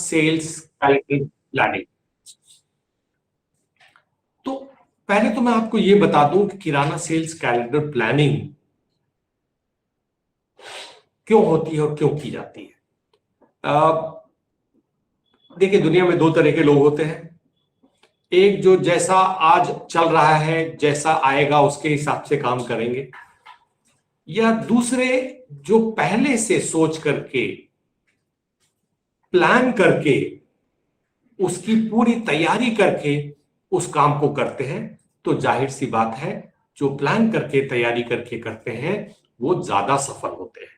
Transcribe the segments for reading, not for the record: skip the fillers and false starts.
Sales calendar planning. तो पहले तो मैं आपको ये बता दूं कि किराना सेल्स कैलेंडर प्लानिंग क्यों होती है और क्यों की जाती है। देखिए, दुनिया में दो तरह के लोग होते हैं। एक जो जैसा आज चल रहा है, जैसा आएगा उसके हिसाब से काम करेंगे, या दूसरे जो पहले से सोच करके प्लान करके उसकी पूरी तैयारी करके उस काम को करते हैं। तो जाहिर सी बात है, जो प्लान करके तैयारी करके करते हैं वो ज्यादा सफल होते हैं।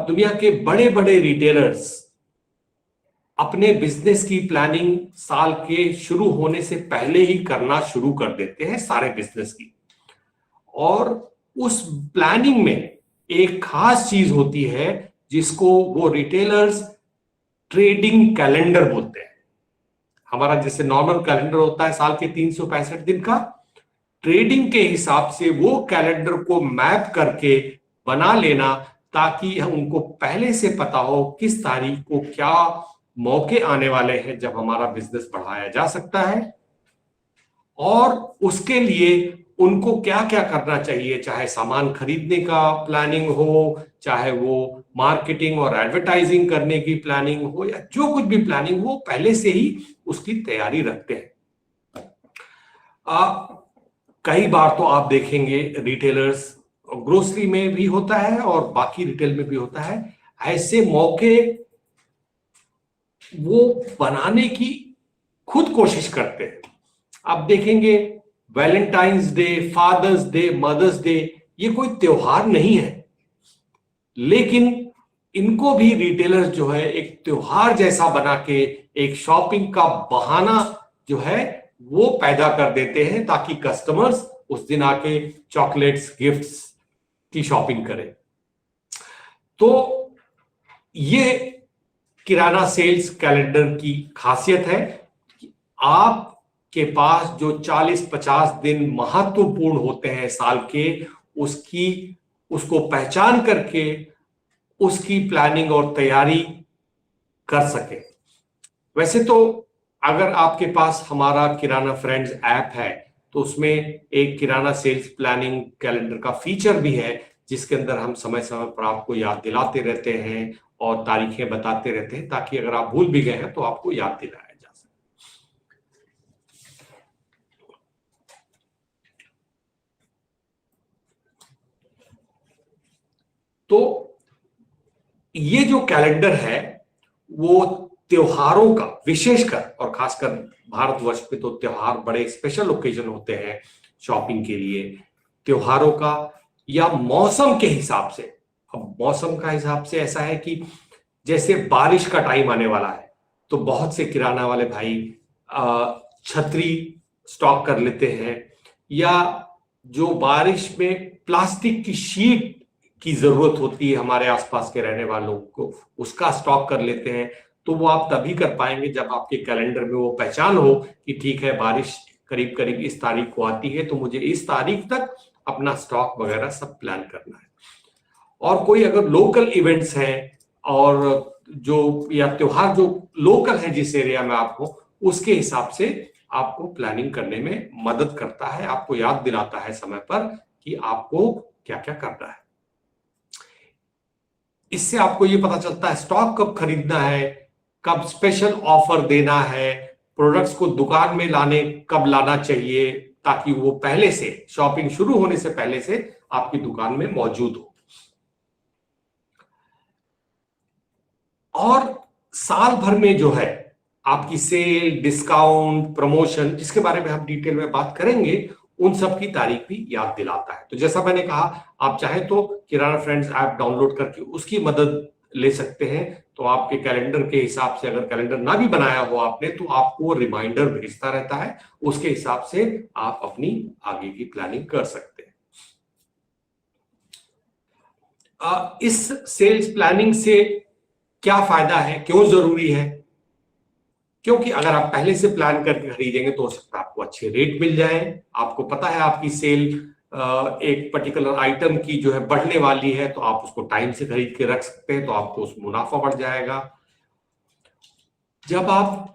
दुनिया के बड़े बड़े रिटेलर्स अपने बिजनेस की प्लानिंग साल के शुरू होने से पहले ही करना शुरू कर देते हैं, सारे बिजनेस की। और उस प्लानिंग में एक खास चीज होती है जिसको वो रिटेलर्स ट्रेडिंग कैलेंडर बोलते हैं। हमारा जैसे नॉर्मल कैलेंडर होता है साल के 365 दिन का, ट्रेडिंग के हिसाब से वो कैलेंडर को मैप करके बना लेना, ताकि उनको पहले से पता हो किस तारीख को क्या मौके आने वाले हैं जब हमारा बिजनेस बढ़ाया जा सकता है, और उसके लिए उनको क्या क्या करना चाहिए। चाहे सामान खरीदने का प्लानिंग हो, चाहे वो मार्केटिंग और एडवर्टाइजिंग करने की प्लानिंग हो, या जो कुछ भी प्लानिंग हो, पहले से ही उसकी तैयारी रखते हैं। कई बार तो आप देखेंगे रिटेलर्स, ग्रोसरी में भी होता है और बाकी रिटेल में भी होता है, ऐसे मौके वो बनाने की खुद कोशिश करते हैं। आप देखेंगे Valentine's Day, Father's Day, Mother's Day, ये कोई त्योहार नहीं है, लेकिन इनको भी रिटेलर्स जो है एक त्योहार जैसा बना के एक शॉपिंग का बहाना जो है वो पैदा कर देते हैं, ताकि कस्टमर्स उस दिन आके चॉकलेट्स, गिफ्ट्स की शॉपिंग करें। तो ये किराना सेल्स कैलेंडर की खासियत है कि आपके पास जो 40-50 दिन महत्वपूर्ण होते हैं साल के, उसको पहचान करके उसकी प्लानिंग और तैयारी कर सके। वैसे तो अगर आपके पास हमारा किराना फ्रेंड्स ऐप है तो उसमें एक किराना सेल्स प्लानिंग कैलेंडर का फीचर भी है, जिसके अंदर हम समय समय पर आपको याद दिलाते रहते हैं और तारीखें बताते रहते हैं, ताकि अगर आप भूल भी गए हैं तो आपको याद दिलाया जा सके। तो ये जो कैलेंडर है वो त्योहारों का, विशेषकर और खासकर भारतवर्ष में तो त्योहार बड़े स्पेशल ओकेजन होते हैं शॉपिंग के लिए, त्योहारों का या मौसम के हिसाब से। अब मौसम का हिसाब से ऐसा है कि जैसे बारिश का टाइम आने वाला है तो बहुत से किराना वाले भाई छतरी स्टॉक कर लेते हैं, या जो बारिश में प्लास्टिक की शीट की जरूरत होती है हमारे आसपास के रहने वालों को, उसका स्टॉक कर लेते हैं। तो वो आप तभी कर पाएंगे जब आपके कैलेंडर में वो पहचान हो कि ठीक है, बारिश करीब करीब इस तारीख को आती है, तो मुझे इस तारीख तक अपना स्टॉक वगैरह सब प्लान करना है। और कोई अगर लोकल इवेंट्स हैं और जो या त्योहार जो लोकल है जिस एरिया में आप हो, उसके हिसाब से आपको प्लानिंग करने में मदद करता है, आपको याद दिलाता है समय पर कि आपको क्या क्या करना है। इससे आपको ये पता चलता है स्टॉक कब खरीदना है, कब स्पेशल ऑफर देना है, प्रोडक्ट्स को दुकान में कब लाना चाहिए, ताकि वो पहले से, शॉपिंग शुरू होने से पहले से आपकी दुकान में मौजूद हो। और साल भर में जो है आपकी सेल, डिस्काउंट, प्रमोशन, जिसके बारे में हम डिटेल में बात करेंगे, उन सब की तारीख भी याद दिलाता है। तो जैसा मैंने कहा, आप चाहे तो किराना फ्रेंड्स ऐप डाउनलोड करके उसकी मदद ले सकते हैं। तो आपके कैलेंडर के हिसाब से, अगर कैलेंडर ना भी बनाया हो आपने, तो आपको रिमाइंडर भेजता रहता है, उसके हिसाब से आप अपनी आगे की प्लानिंग कर सकते हैं। इस सेल्स प्लानिंग से क्या फायदा है, क्यों जरूरी है? क्योंकि अगर आप पहले से प्लान करके खरीदेंगे तो हो सकता है आपको अच्छे रेट मिल जाए। आपको पता है आपकी सेल एक पर्टिकुलर आइटम की जो है बढ़ने वाली है, तो आप उसको टाइम से खरीद के रख सकते हैं, तो आपको उस मुनाफा बढ़ जाएगा। जब आप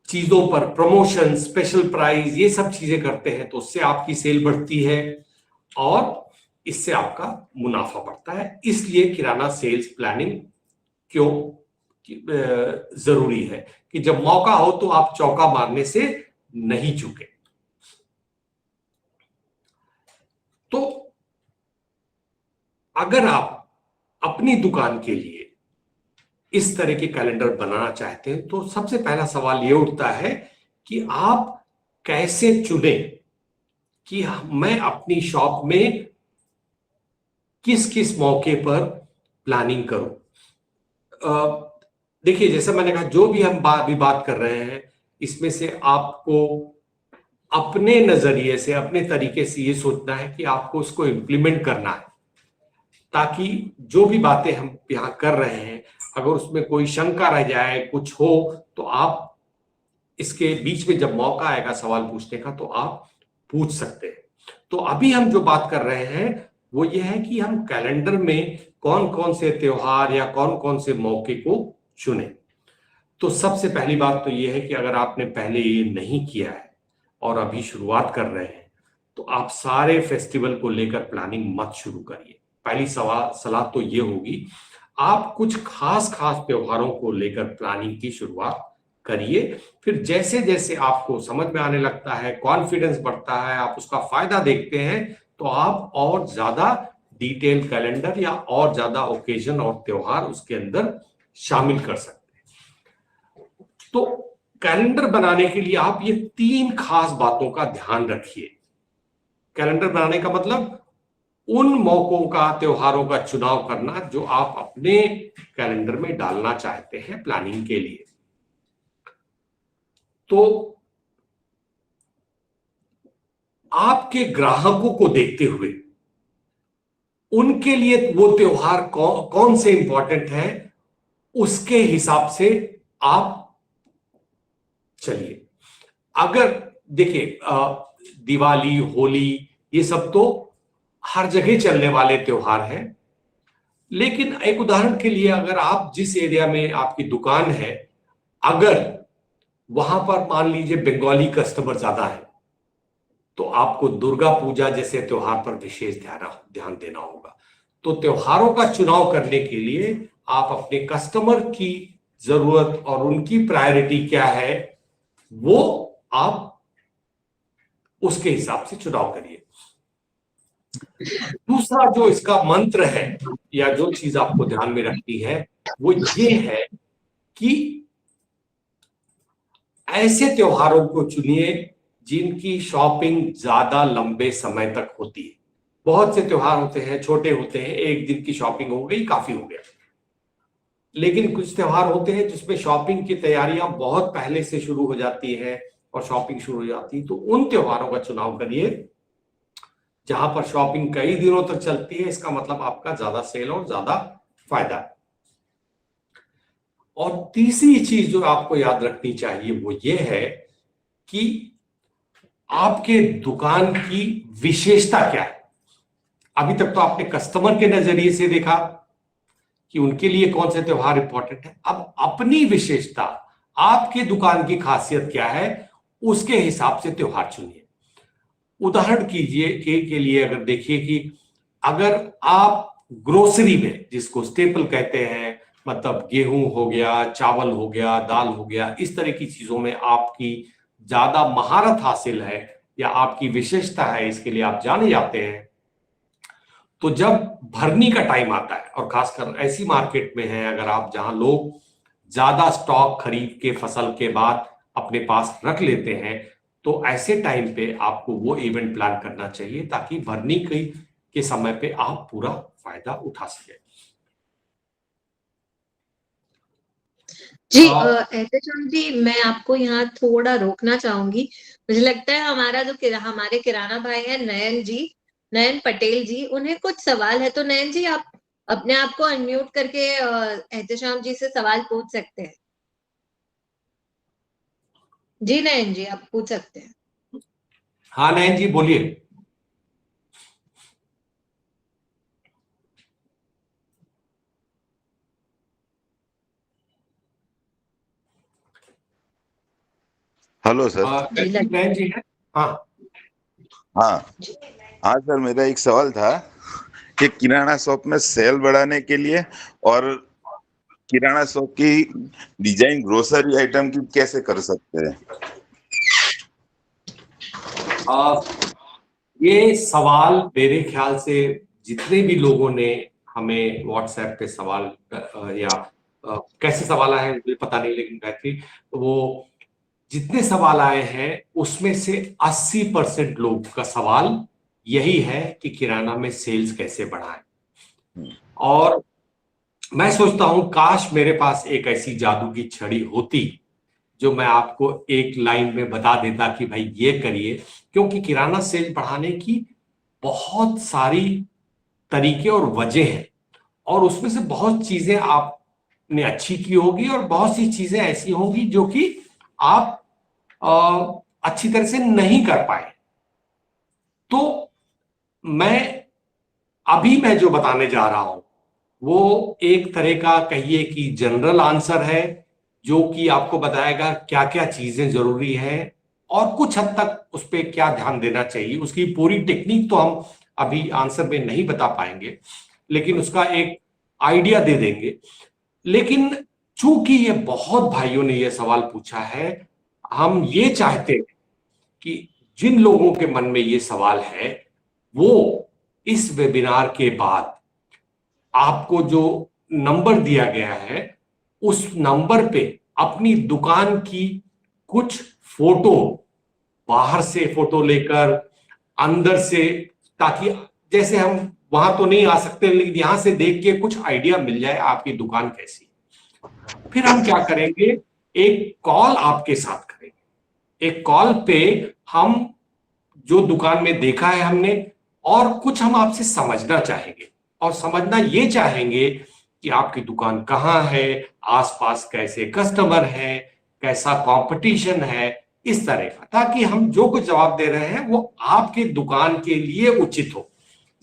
चीजों पर प्रमोशन, स्पेशल प्राइस, ये सब चीजें करते हैं तो उससे आपकी सेल बढ़ती है और इससे आपका मुनाफा बढ़ता है। इसलिए किराना सेल्स प्लानिंग क्यों जरूरी है कि जब मौका हो तो आप चौका मारने से नहीं चूके। तो अगर आप अपनी दुकान के लिए इस तरह के कैलेंडर बनाना चाहते हैं तो सबसे पहला सवाल यह उठता है कि आप कैसे चुने कि मैं अपनी शॉप में किस किस मौके पर प्लानिंग करूं। देखिए, जैसे मैंने कहा, जो भी हम अभी बात कर रहे हैं इसमें से आपको अपने नजरिए से, अपने तरीके से ये सोचना है कि आपको उसको इंप्लीमेंट करना है, ताकि जो भी बातें हम यहां कर रहे हैं अगर उसमें कोई शंका रह जाए, कुछ हो, तो आप इसके बीच में जब मौका आएगा सवाल पूछने का तो आप पूछ सकते हैं। तो अभी हम जो बात कर रहे हैं वो ये है कि हम कैलेंडर में कौन कौन से त्योहार या कौन कौन से मौके को चुने। तो सबसे पहली बात तो ये है कि अगर आपने पहले ये नहीं किया है और अभी शुरुआत कर रहे हैं तो आप सारे फेस्टिवल को लेकर प्लानिंग मत शुरू करिए। पहली सलाह तो ये होगी, आप कुछ खास खास त्योहारों को लेकर प्लानिंग की शुरुआत करिए। फिर जैसे जैसे आपको समझ में आने लगता है, कॉन्फिडेंस बढ़ता है, आप उसका फायदा देखते हैं, तो आप और ज्यादा डिटेल कैलेंडर या और ज्यादा ओकेजन और त्योहार उसके अंदर शामिल कर सकते हैं। तो कैलेंडर बनाने के लिए आप ये 3 खास बातों का ध्यान रखिए। कैलेंडर बनाने का मतलब उन मौकों का, त्योहारों का चुनाव करना जो आप अपने कैलेंडर में डालना चाहते हैं प्लानिंग के लिए। तो आपके ग्राहकों को देखते हुए उनके लिए वो त्योहार कौन से इंपॉर्टेंट है, उसके हिसाब से आप चलिए। अगर देखिए, दिवाली, होली, ये सब तो हर जगह चलने वाले त्योहार हैं, लेकिन एक उदाहरण के लिए अगर आप जिस एरिया में आपकी दुकान है, अगर वहां पर मान लीजिए बंगाली कस्टमर ज्यादा है, तो आपको दुर्गा पूजा जैसे त्योहार पर विशेष ध्यान देना होगा। तो त्योहारों का चुनाव करने के लिए आप अपने कस्टमर की जरूरत और उनकी प्रायोरिटी क्या है वो आप उसके हिसाब से चुनाव करिए। दूसरा जो इसका मंत्र है या जो चीज आपको ध्यान में रखनी है वो ये है कि ऐसे त्योहारों को चुनिए जिनकी शॉपिंग ज्यादा लंबे समय तक होती है। बहुत से त्योहार होते हैं, छोटे होते हैं, एक दिन की शॉपिंग हो गई, काफी हो गया। लेकिन कुछ त्योहार होते हैं जिसमें शॉपिंग की तैयारियां बहुत पहले से शुरू हो जाती है और शॉपिंग शुरू हो जाती है। तो उन त्योहारों का चुनाव करिए जहां पर शॉपिंग कई दिनों तक चलती है। इसका मतलब आपका ज्यादा सेल और ज्यादा फायदा है। और तीसरी चीज जो आपको याद रखनी चाहिए वो ये है कि आपके दुकान की विशेषता क्या है। अभी तक तो आपने कस्टमर के नजरिए से देखा कि उनके लिए कौन से त्योहार इंपॉर्टेंट है। अब अपनी विशेषता, आपके दुकान की खासियत क्या है, उसके हिसाब से त्योहार चुनिए। उदाहरण कीजिए के लिए अगर देखिए कि अगर आप ग्रोसरी में, जिसको स्टेपल कहते हैं, मतलब गेहूं हो गया, चावल हो गया, दाल हो गया, इस तरह की चीजों में आपकी ज्यादा महारत हासिल है या आपकी विशेषता है, इसके लिए आप जाने जाते हैं, तो जब भरनी का टाइम आता है और खासकर ऐसी मार्केट में है अगर आप जहां लोग ज्यादा स्टॉक खरीद के फसल के बाद अपने पास रख लेते हैं, तो ऐसे टाइम पे आपको वो इवेंट प्लान करना चाहिए ताकि भरनी के समय पे आप पूरा फायदा उठा सके। जी एहतेशाम जी, मैं आपको यहाँ थोड़ा रोकना चाहूंगी। मुझे लगता है हमारा जो हमारे किराना भाई है नयन जी, नयन पटेल जी, उन्हें कुछ सवाल है। तो नयन जी, आप अपने आप को अनम्यूट करके एहतेशाम जी से सवाल पूछ सकते हैं। जी नयन जी, आप पूछ सकते हैं। हाँ नयन जी, बोलिए। Hello sir. नयन जी है। हाँ हाँ हाँ सर, मेरा एक सवाल था कि किराना शॉप में सेल बढ़ाने के लिए और किराना शॉप की डिजाइन ग्रोसरी आइटम की कैसे कर सकते हैं? आ, ये सवाल मेरे ख्याल से जितने भी लोगों ने हमें व्हाट्सएप पे सवाल या कैसे सवाल आए हैं मुझे पता नहीं, लेकिन गायत्री, वो जितने सवाल आए हैं उसमें से 80% लोग का सवाल यही है कि किराना में सेल्स कैसे बढ़ाएं। और मैं सोचता हूं काश मेरे पास एक ऐसी जादू की छड़ी होती जो मैं आपको एक लाइन में बता देता कि भाई ये करिए, क्योंकि किराना सेल बढ़ाने की बहुत सारी तरीके और वजह हैं, और उसमें से बहुत चीजें आपने अच्छी की होगी और बहुत सी चीजें ऐसी होंगी जो कि आप अच्छी तरह से नहीं कर पाए। तो मैं जो बताने जा रहा हूं वो एक तरह का कहिए कि जनरल आंसर है, जो कि आपको बताएगा क्या क्या चीजें जरूरी है और कुछ हद तक उस पर क्या ध्यान देना चाहिए। उसकी पूरी टेक्निक तो हम अभी आंसर में नहीं बता पाएंगे, लेकिन उसका एक आइडिया दे देंगे। लेकिन चूंकि ये बहुत भाइयों ने ये सवाल पूछा है, हम ये चाहते हैं कि जिन लोगों के मन में ये सवाल है वो इस वेबिनार के बाद आपको जो नंबर दिया गया है उस नंबर पे अपनी दुकान की कुछ फोटो, बाहर से फोटो लेकर, अंदर से, ताकि जैसे हम वहां तो नहीं आ सकते लेकिन यहां से देख के कुछ आइडिया मिल जाए आपकी दुकान कैसी। फिर हम क्या करेंगे, एक कॉल आपके साथ करेंगे। एक कॉल पे हम जो दुकान में देखा है हमने और कुछ हम आपसे समझना चाहेंगे, और समझना ये चाहेंगे कि आपकी दुकान कहाँ है, आसपास कैसे कस्टमर है, कैसा कंपटीशन है, इस तरह का, ताकि हम जो कुछ जवाब दे रहे हैं वो आपके दुकान के लिए उचित हो।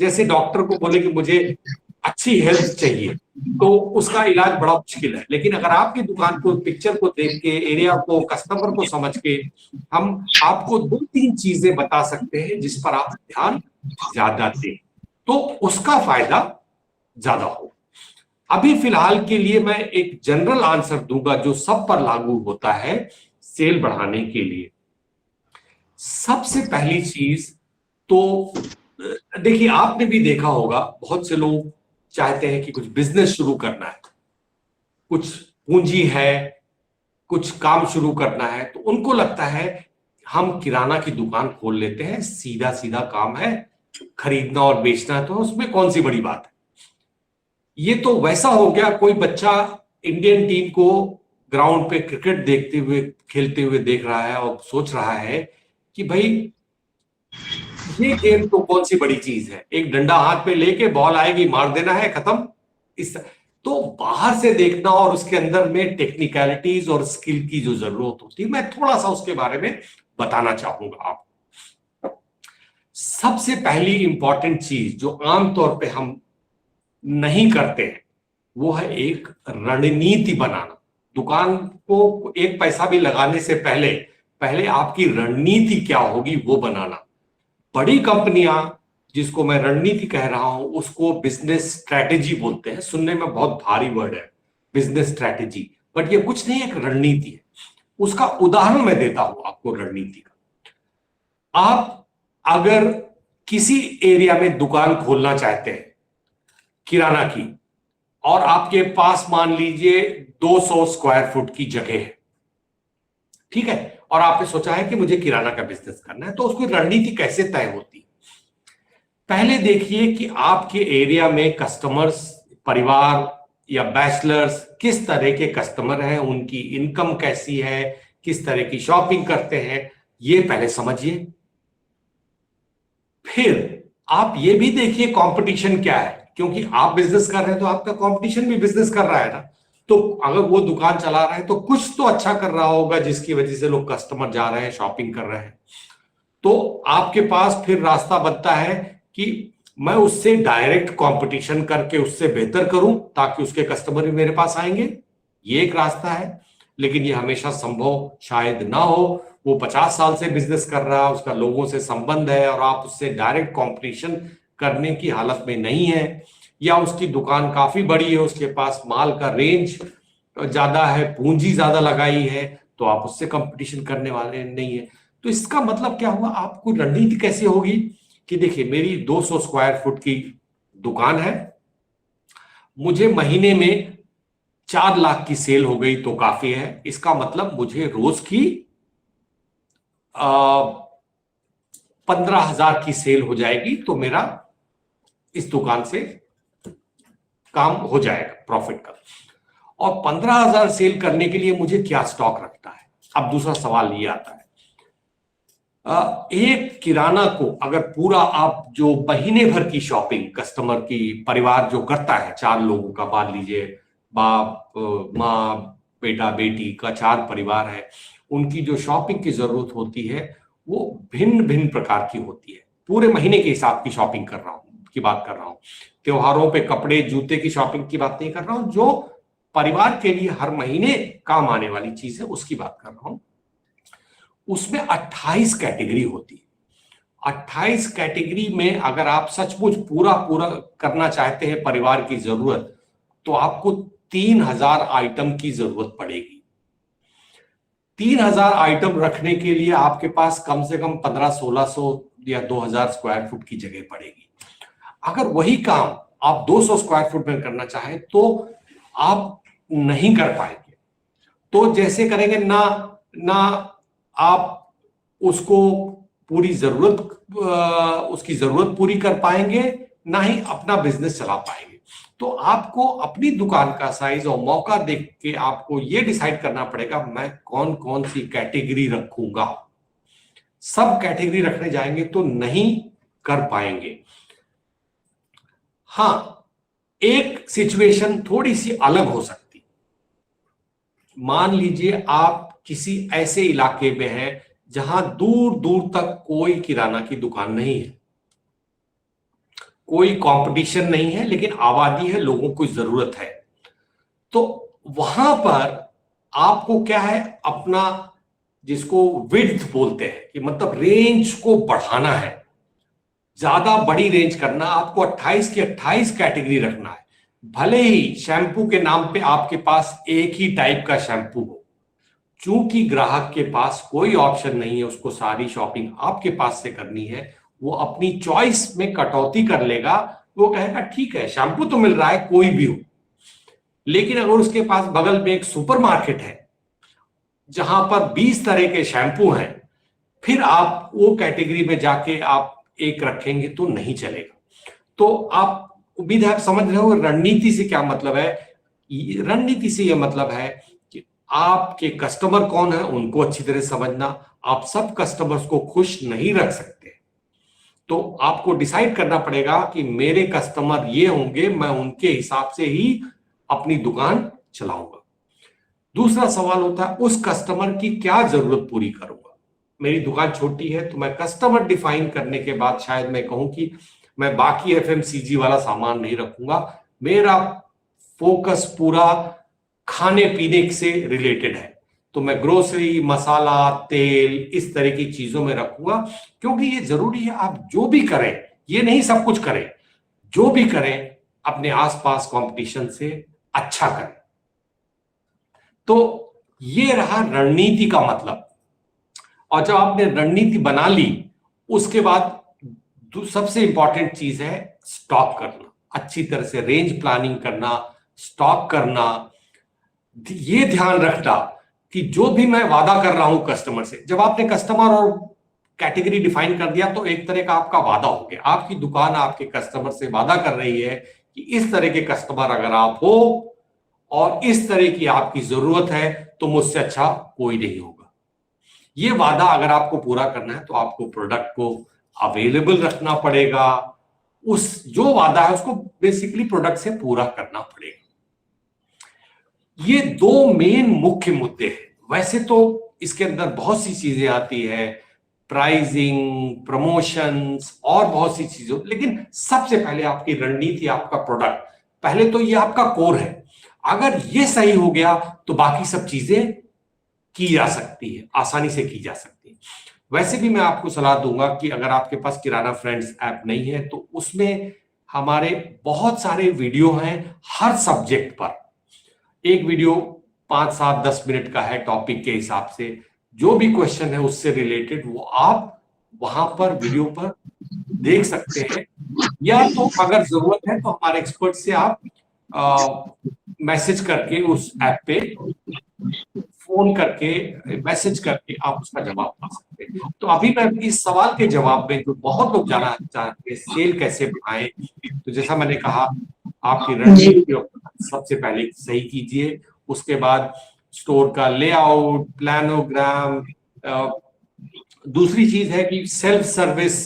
जैसे डॉक्टर को बोले कि मुझे अच्छी हेल्थ चाहिए तो उसका इलाज बड़ा मुश्किल है, लेकिन अगर आपकी दुकान को, पिक्चर को देख के, एरिया को, कस्टमर को समझ के हम आपको 2-3 चीजें बता सकते हैं जिस पर आप ध्यान ज्यादा दें तो उसका फायदा ज्यादा हो। अभी फिलहाल के लिए मैं एक जनरल आंसर दूंगा जो सब पर लागू होता है सेल बढ़ाने के लिए। सबसे पहली चीज तो देखिए, आपने भी देखा होगा बहुत से लोग चाहते हैं कि कुछ बिजनेस शुरू करना है, कुछ पूंजी है, कुछ काम शुरू करना है, तो उनको लगता है हम किराना की दुकान खोल लेते हैं, सीधा सीधा काम है, खरीदना और बेचना है, तो उसमें कौन सी बड़ी बात है। ये तो वैसा हो गया कोई बच्चा इंडियन टीम को ग्राउंड पे क्रिकेट देखते हुए, खेलते हुए देख रहा है और सोच रहा है कि भाई ये गेम तो कौन सी बड़ी चीज है, एक डंडा हाथ में लेके बॉल आएगी मार देना है, खत्म। इस तो बाहर से देखना और उसके अंदर में टेक्निकलिटीज और स्किल की जो जरूरत होती है, मैं थोड़ा सा उसके बारे में बताना चाहूंगा आपको। सबसे पहली इंपॉर्टेंट चीज जो आमतौर पे हम नहीं करते हैं वो है एक रणनीति बनाना। दुकान को एक पैसा भी लगाने से पहले पहले आपकी रणनीति क्या होगी वो बनाना। बड़ी कंपनियां, जिसको मैं रणनीति कह रहा हूं, उसको बिजनेस स्ट्रैटेजी बोलते हैं। सुनने में बहुत भारी वर्ड है बिजनेस स्ट्रैटेजी, बट ये कुछ नहीं, एक रणनीति है। उसका उदाहरण मैं देता हूं आपको रणनीति का। आप अगर किसी एरिया में दुकान खोलना चाहते हैं किराना की, और आपके पास मान लीजिए 200 स्क्वायर फुट की जगह है, ठीक है, और आपने सोचा है कि मुझे किराना का बिजनेस करना है, तो उसकी रणनीति कैसे तय होती है। पहले देखिए कि आपके एरिया में कस्टमर्स, परिवार या बैचलर्स किस तरह के कस्टमर हैं, उनकी इनकम कैसी है, किस तरह की शॉपिंग करते हैं, ये पहले समझिए। फिर आप ये भी देखिए कंपटीशन क्या है, क्योंकि आप बिजनेस कर रहे हैं तो आपका कंपटीशन भी बिजनेस कर रहा है ना। तो अगर वो दुकान चला रहा है तो कुछ तो अच्छा कर रहा होगा जिसकी वजह से लोग कस्टमर जा रहे हैं, शॉपिंग कर रहे हैं। तो आपके पास फिर रास्ता बनता है कि मैं उससे डायरेक्ट कंपटीशन करके उससे बेहतर करूं ताकि उसके कस्टमर भी मेरे पास आएंगे, ये एक रास्ता है। लेकिन ये हमेशा संभव शायद ना हो। वो 50 साल से बिजनेस कर रहा है, उसका लोगों से संबंध है और आप उससे डायरेक्ट कंपटीशन करने की हालत में नहीं है, या उसकी दुकान काफी बड़ी है, उसके पास माल का रेंज ज्यादा है, पूंजी ज्यादा लगाई है, तो आप उससे कंपटीशन करने वाले नहीं है। तो इसका मतलब क्या हुआ, आपको रणनीति कैसे होगी कि देखिए मेरी 200 स्क्वायर फुट की दुकान है, मुझे महीने में 4 लाख की सेल हो गई तो काफी है। इसका मतलब मुझे रोज की 15,000 की सेल हो जाएगी तो मेरा इस दुकान से काम हो जाएगा प्रॉफिट का। और 15,000 सेल करने के लिए मुझे क्या स्टॉक रखना है। अब दूसरा सवाल ये आता है, एक किराना को अगर पूरा आप जो महीने भर की शॉपिंग कस्टमर की परिवार जो करता है, 4 लोगों का मान लीजिए, बाप माँ बेटा बेटी का 4 परिवार है, उनकी जो शॉपिंग की जरूरत होती है वो भिन्न भिन्न प्रकार की होती है। पूरे महीने के हिसाब की शॉपिंग कर रहा हूं, की बात कर रहा हूं, त्योहारों पे कपड़े जूते की शॉपिंग की बात नहीं कर रहा हूं, जो परिवार के लिए हर महीने काम आने वाली चीज है उसकी बात कर रहा हूं। उसमें 28 कैटेगरी होती है। 28 कैटेगरी में अगर आप सचमुच पूरा पूरा करना चाहते हैं परिवार की जरूरत, तो आपको 3,000 आइटम की जरूरत पड़ेगी। 3,000 आइटम रखने के लिए आपके पास कम से कम 1500-1600 या 2,000 स्क्वायर फुट की जगह पड़ेगी। अगर वही काम आप 200 स्क्वायर फुट में करना चाहें तो आप नहीं कर पाएंगे। तो जैसे करेंगे ना आप उसको पूरी जरूरत उसकी जरूरत पूरी कर पाएंगे, ना ही अपना बिजनेस चला पाएंगे। तो आपको अपनी दुकान का साइज और मौका देख के आपको ये डिसाइड करना पड़ेगा मैं कौन कौन सी कैटेगरी रखूंगा। सब कैटेगरी रखने जाएंगे तो नहीं कर पाएंगे। हां, एक सिचुएशन थोड़ी सी अलग हो सकती। मान लीजिए आप किसी ऐसे इलाके में हैं जहां दूर दूर तक कोई किराना की दुकान नहीं है, कोई कंपटीशन नहीं है, लेकिन आबादी है, लोगों को जरूरत है। तो वहां पर आपको क्या है, अपना जिसको विड्थ बोलते हैं कि मतलब रेंज को बढ़ाना है, ज्यादा बड़ी रेंज करना। आपको 28 की 28 कैटेगरी रखना है। भले ही शैम्पू के नाम पे आपके पास एक ही टाइप का शैम्पू हो, चूंकि ग्राहक के पास कोई ऑप्शन नहीं है, उसको सारी शॉपिंग आपके पास से करनी है, वो अपनी चॉइस में कटौती कर लेगा। वो कहेगा ठीक है शैम्पू तो मिल रहा है कोई भी हो। लेकिन अगर उसके पास बगल में एक सुपरमार्केट है जहां पर 20 तरह के शैम्पू हैं, फिर आप वो कैटेगरी में जाके आप एक रखेंगे तो नहीं चलेगा। तो आप उम्मीद है आप समझ रहे हो रणनीति से क्या मतलब है। रणनीति से यह मतलब है कि आपके कस्टमर कौन है उनको अच्छी तरह समझना। आप सब कस्टमर्स को खुश नहीं रख सकते, तो आपको डिसाइड करना पड़ेगा कि मेरे कस्टमर ये होंगे, मैं उनके हिसाब से ही अपनी दुकान चलाऊंगा। दूसरा सवाल होता है उस कस्टमर की क्या जरूरत पूरी करूंगा। मेरी दुकान छोटी है तो मैं कस्टमर डिफाइन करने के बाद शायद मैं कहूं कि मैं बाकी एफएमसीजी वाला सामान नहीं रखूंगा, मेरा फोकस पूरा खाने पीने से रिलेटेड है, तो मैं ग्रोसरी, मसाला, तेल, इस तरह की चीजों में रखूंगा। क्योंकि ये जरूरी है आप जो भी करें, ये नहीं सब कुछ करें, जो भी करें अपने आसपास कंपटीशन से अच्छा करें। तो ये रहा रणनीति का मतलब। और जब आपने रणनीति बना ली, उसके बाद सबसे इंपॉर्टेंट चीज है स्टॉक करना, अच्छी तरह से रेंज प्लानिंग करना, स्टॉक करना। ये ध्यान रखना कि जो भी मैं वादा कर रहा हूं कस्टमर से, जब आपने कस्टमर और कैटेगरी डिफाइन कर दिया तो एक तरह का आपका वादा हो गया। आपकी दुकान आपके कस्टमर से वादा कर रही है कि इस तरह के कस्टमर अगर आप हो और इस तरह की आपकी जरूरत है तो मुझसे अच्छा कोई नहीं होगा। ये वादा अगर आपको पूरा करना है तो आपको प्रोडक्ट को अवेलेबल रखना पड़ेगा। उस जो वादा है उसको बेसिकली प्रोडक्ट से पूरा करना पड़ेगा। ये 2 मेन मुख्य मुद्दे हैं। वैसे तो इसके अंदर बहुत सी चीजें आती है, प्राइसिंग, प्रमोशंस और बहुत सी चीजें, लेकिन सबसे पहले आपकी रणनीति, आपका प्रोडक्ट, पहले तो ये आपका कोर है। अगर ये सही हो गया तो बाकी सब चीजें की जा सकती है, आसानी से की जा सकती है। वैसे भी मैं आपको सलाह दूंगा कि अगर आपके पास किराना फ्रेंड्स ऐप नहीं है तो उसमें हमारे बहुत सारे वीडियो हैं हर सब्जेक्ट पर। एक वीडियो 5, 7, 10 मिनट का है टॉपिक के हिसाब से, जो भी क्वेश्चन है उससे रिलेटेड वो आप वहां पर वीडियो पर देख सकते हैं, या तो अगर जरूरत है तो हमारे एक्सपर्ट से आप मैसेज करके उस ऐप पे फोन करके मैसेज करके आप उसका जवाब पा सकते हैं। तो अभी मैं इस सवाल के जवाब में जो बहुत लोग जानना चाहते हैं सेल कैसे बढ़ाएं, तो जैसा मैंने कहा आपकी रणनीति सबसे पहले सही कीजिए, उसके बाद स्टोर का लेआउट, प्लानोग्राम। दूसरी चीज है कि सेल्फ सर्विस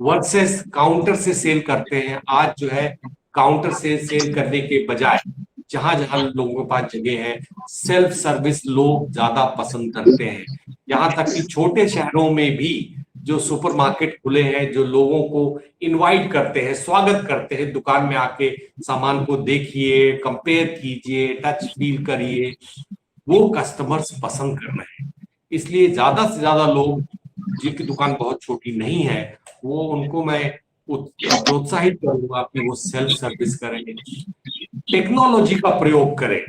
वर्सेस काउंटर से सेल करते हैं। आज जो है काउंटर से सेल करने के बजाय जहां जहां लोगों के पास जगह है सेल्फ सर्विस लोग ज्यादा पसंद करते हैं। यहाँ तक कि छोटे शहरों में भी जो सुपरमार्केट खुले हैं, जो लोगों को इनवाइट करते हैं, स्वागत करते हैं, दुकान में आके सामान को देखिए, कंपेयर कीजिए, टच फील करिए, वो कस्टमर्स पसंद कर रहे हैं। इसलिए ज्यादा से ज्यादा लोग जिनकी दुकान बहुत छोटी नहीं है वो उनको मैं प्रोत्साहित करूंगा कि वो सेल्फ सर्विस करें, टेक्नोलॉजी का प्रयोग करें।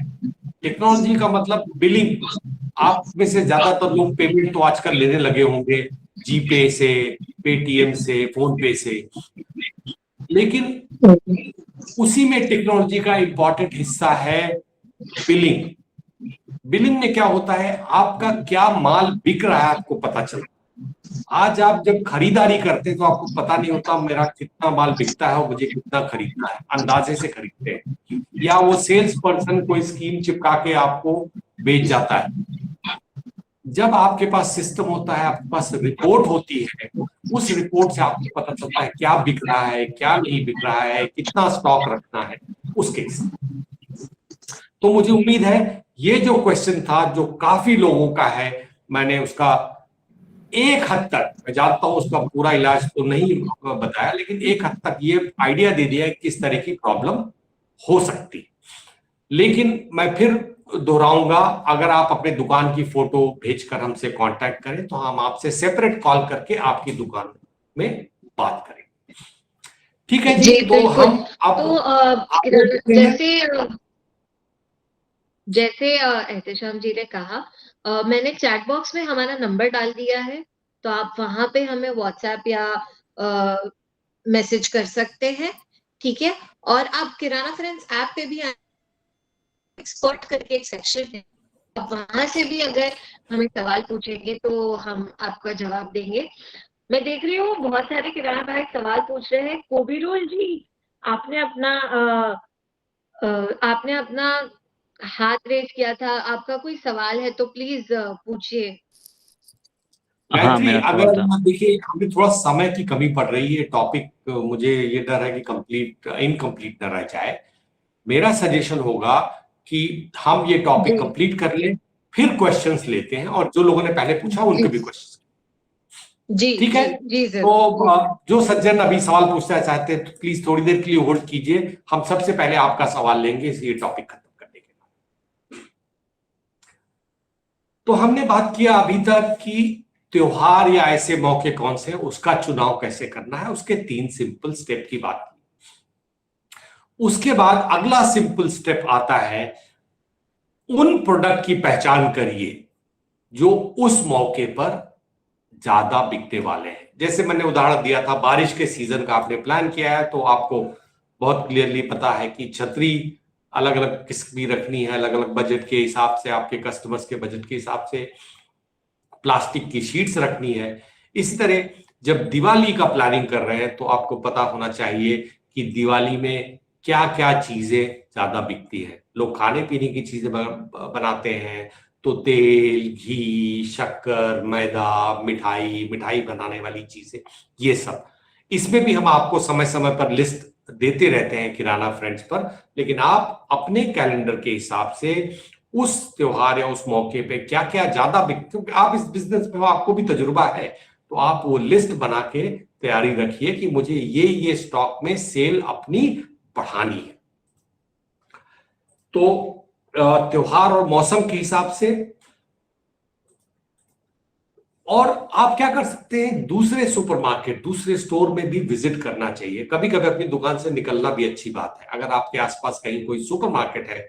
टेक्नोलॉजी का मतलब बिलिंग। आप में से ज्यादातर लोग पेमेंट तो आजकल लेने लगे होंगे जीपे से, पेटीएम से, फोन पे से, लेकिन उसी में टेक्नोलॉजी का इंपॉर्टेंट हिस्सा है बिलिंग। बिलिंग में क्या होता है, आपका क्या माल बिक रहा है आपको पता चलता। आज आप जब खरीदारी करते हैं तो आपको पता नहीं होता मेरा कितना माल बिकता है और मुझे कितना खरीदना है, अंदाजे से खरीदते हैं, या वो सेल्स पर्सन कोई स्कीम चिपका के आपको बेच जाता है। जब आपके पास सिस्टम होता है, आपके पास रिपोर्ट होती है, उस रिपोर्ट से आपको पता चलता है क्या बिक रहा है, क्या नहीं बिक रहा है, कितना स्टॉक रखना है उसके हिसाब। तो मुझे उम्मीद है ये जो क्वेश्चन था जो काफी लोगों का है, मैंने उसका एक हद तक, मैं जानता हूं उसका पूरा इलाज तो नहीं बताया, लेकिन एक हद तक ये आइडिया दे दिया है किस तरह की प्रॉब्लम हो सकती। लेकिन मैं फिर दोहराऊंगा, अगर आप अपने दुकान की फोटो भेजकर हमसे कांटेक्ट करें तो हम आपसे सेपरेट कॉल करके आपकी दुकान में बात करें। ठीक है जी, तो हम तो जैसे एहतेशाम जी ने कहा, मैंने चैट बॉक्स में हमारा नंबर डाल दिया है, तो आप वहां पे हमें व्हाट्सएप या मैसेज कर सकते हैं, ठीक है। और आप किराना फ्रेंड्स ऐप पे भी एक्सपर्ट करके एक सेक्शन है, आप वहां से भी अगर हमें सवाल पूछेंगे तो हम आपका जवाब देंगे। मैं देख रही हूँ बहुत सारे किराना भाई सवाल पूछ रहे हैं। कोबीरोल जी, आपने अपना हाथ रेज किया था, आपका कोई सवाल है तो प्लीज पूछिए। गायत्री, अगर देखिए हमें थोड़ा समय की कमी पड़ रही है, टॉपिक मुझे ये डर है कि इनकम्प्लीट न रह जाए। मेरा सजेशन होगा कि हम ये टॉपिक कंप्लीट कर लें, फिर क्वेश्चंस लेते हैं, और जो लोगों ने पहले पूछा उनके भी क्वेश्चंस। जी ठीक है जी तो जो सज्जन अभी सवाल पूछना चाहते हैं तो प्लीज थोड़ी देर के लिए होल्ड कीजिए, हम सबसे पहले आपका सवाल लेंगे ये टॉपिक खत्म करने के बाद। तो हमने बात किया अभी तक कि त्योहार या ऐसे मौके कौन से, उसका चुनाव कैसे करना है, उसके 3 सिंपल स्टेप की बात की। उसके बाद अगला सिंपल स्टेप आता है, उन प्रोडक्ट की पहचान करिए जो उस मौके पर ज्यादा बिकने वाले हैं। जैसे मैंने उदाहरण दिया था, बारिश के सीजन का आपने प्लान किया है तो आपको बहुत क्लियरली पता है कि छतरी अलग अलग किस्म की रखनी है, अलग अलग बजट के हिसाब से, आपके कस्टमर्स के बजट के हिसाब से प्लास्टिक की शीट्स रखनी है। इसी तरह जब दिवाली का प्लानिंग कर रहे हैं तो आपको पता होना चाहिए कि दिवाली में क्या क्या चीजें ज्यादा बिकती है। लोग खाने पीने की चीजें बनाते हैं तो तेल, घी, शक्कर, मैदा, मिठाई बनाने वाली चीजें, ये सब। इसमें भी हम आपको समय समय पर लिस्ट देते रहते हैं किराना फ्रेंड्स पर, लेकिन आप अपने कैलेंडर के हिसाब से उस त्योहार या उस मौके पे क्या क्या ज्यादा बिकते, क्योंकि आप इस बिजनेस में आपको भी तजुर्बा है, तो आप वो लिस्ट बना के तैयारी रखिए कि मुझे ये स्टॉक में सेल अपनी बढ़ानी है। तो त्योहार और मौसम के हिसाब से और आप क्या कर सकते हैं, दूसरे सुपरमार्केट, दूसरे स्टोर में भी विजिट करना चाहिए। कभी कभी अपनी दुकान से निकलना भी अच्छी बात है। अगर आपके आसपास कहीं कोई सुपरमार्केट है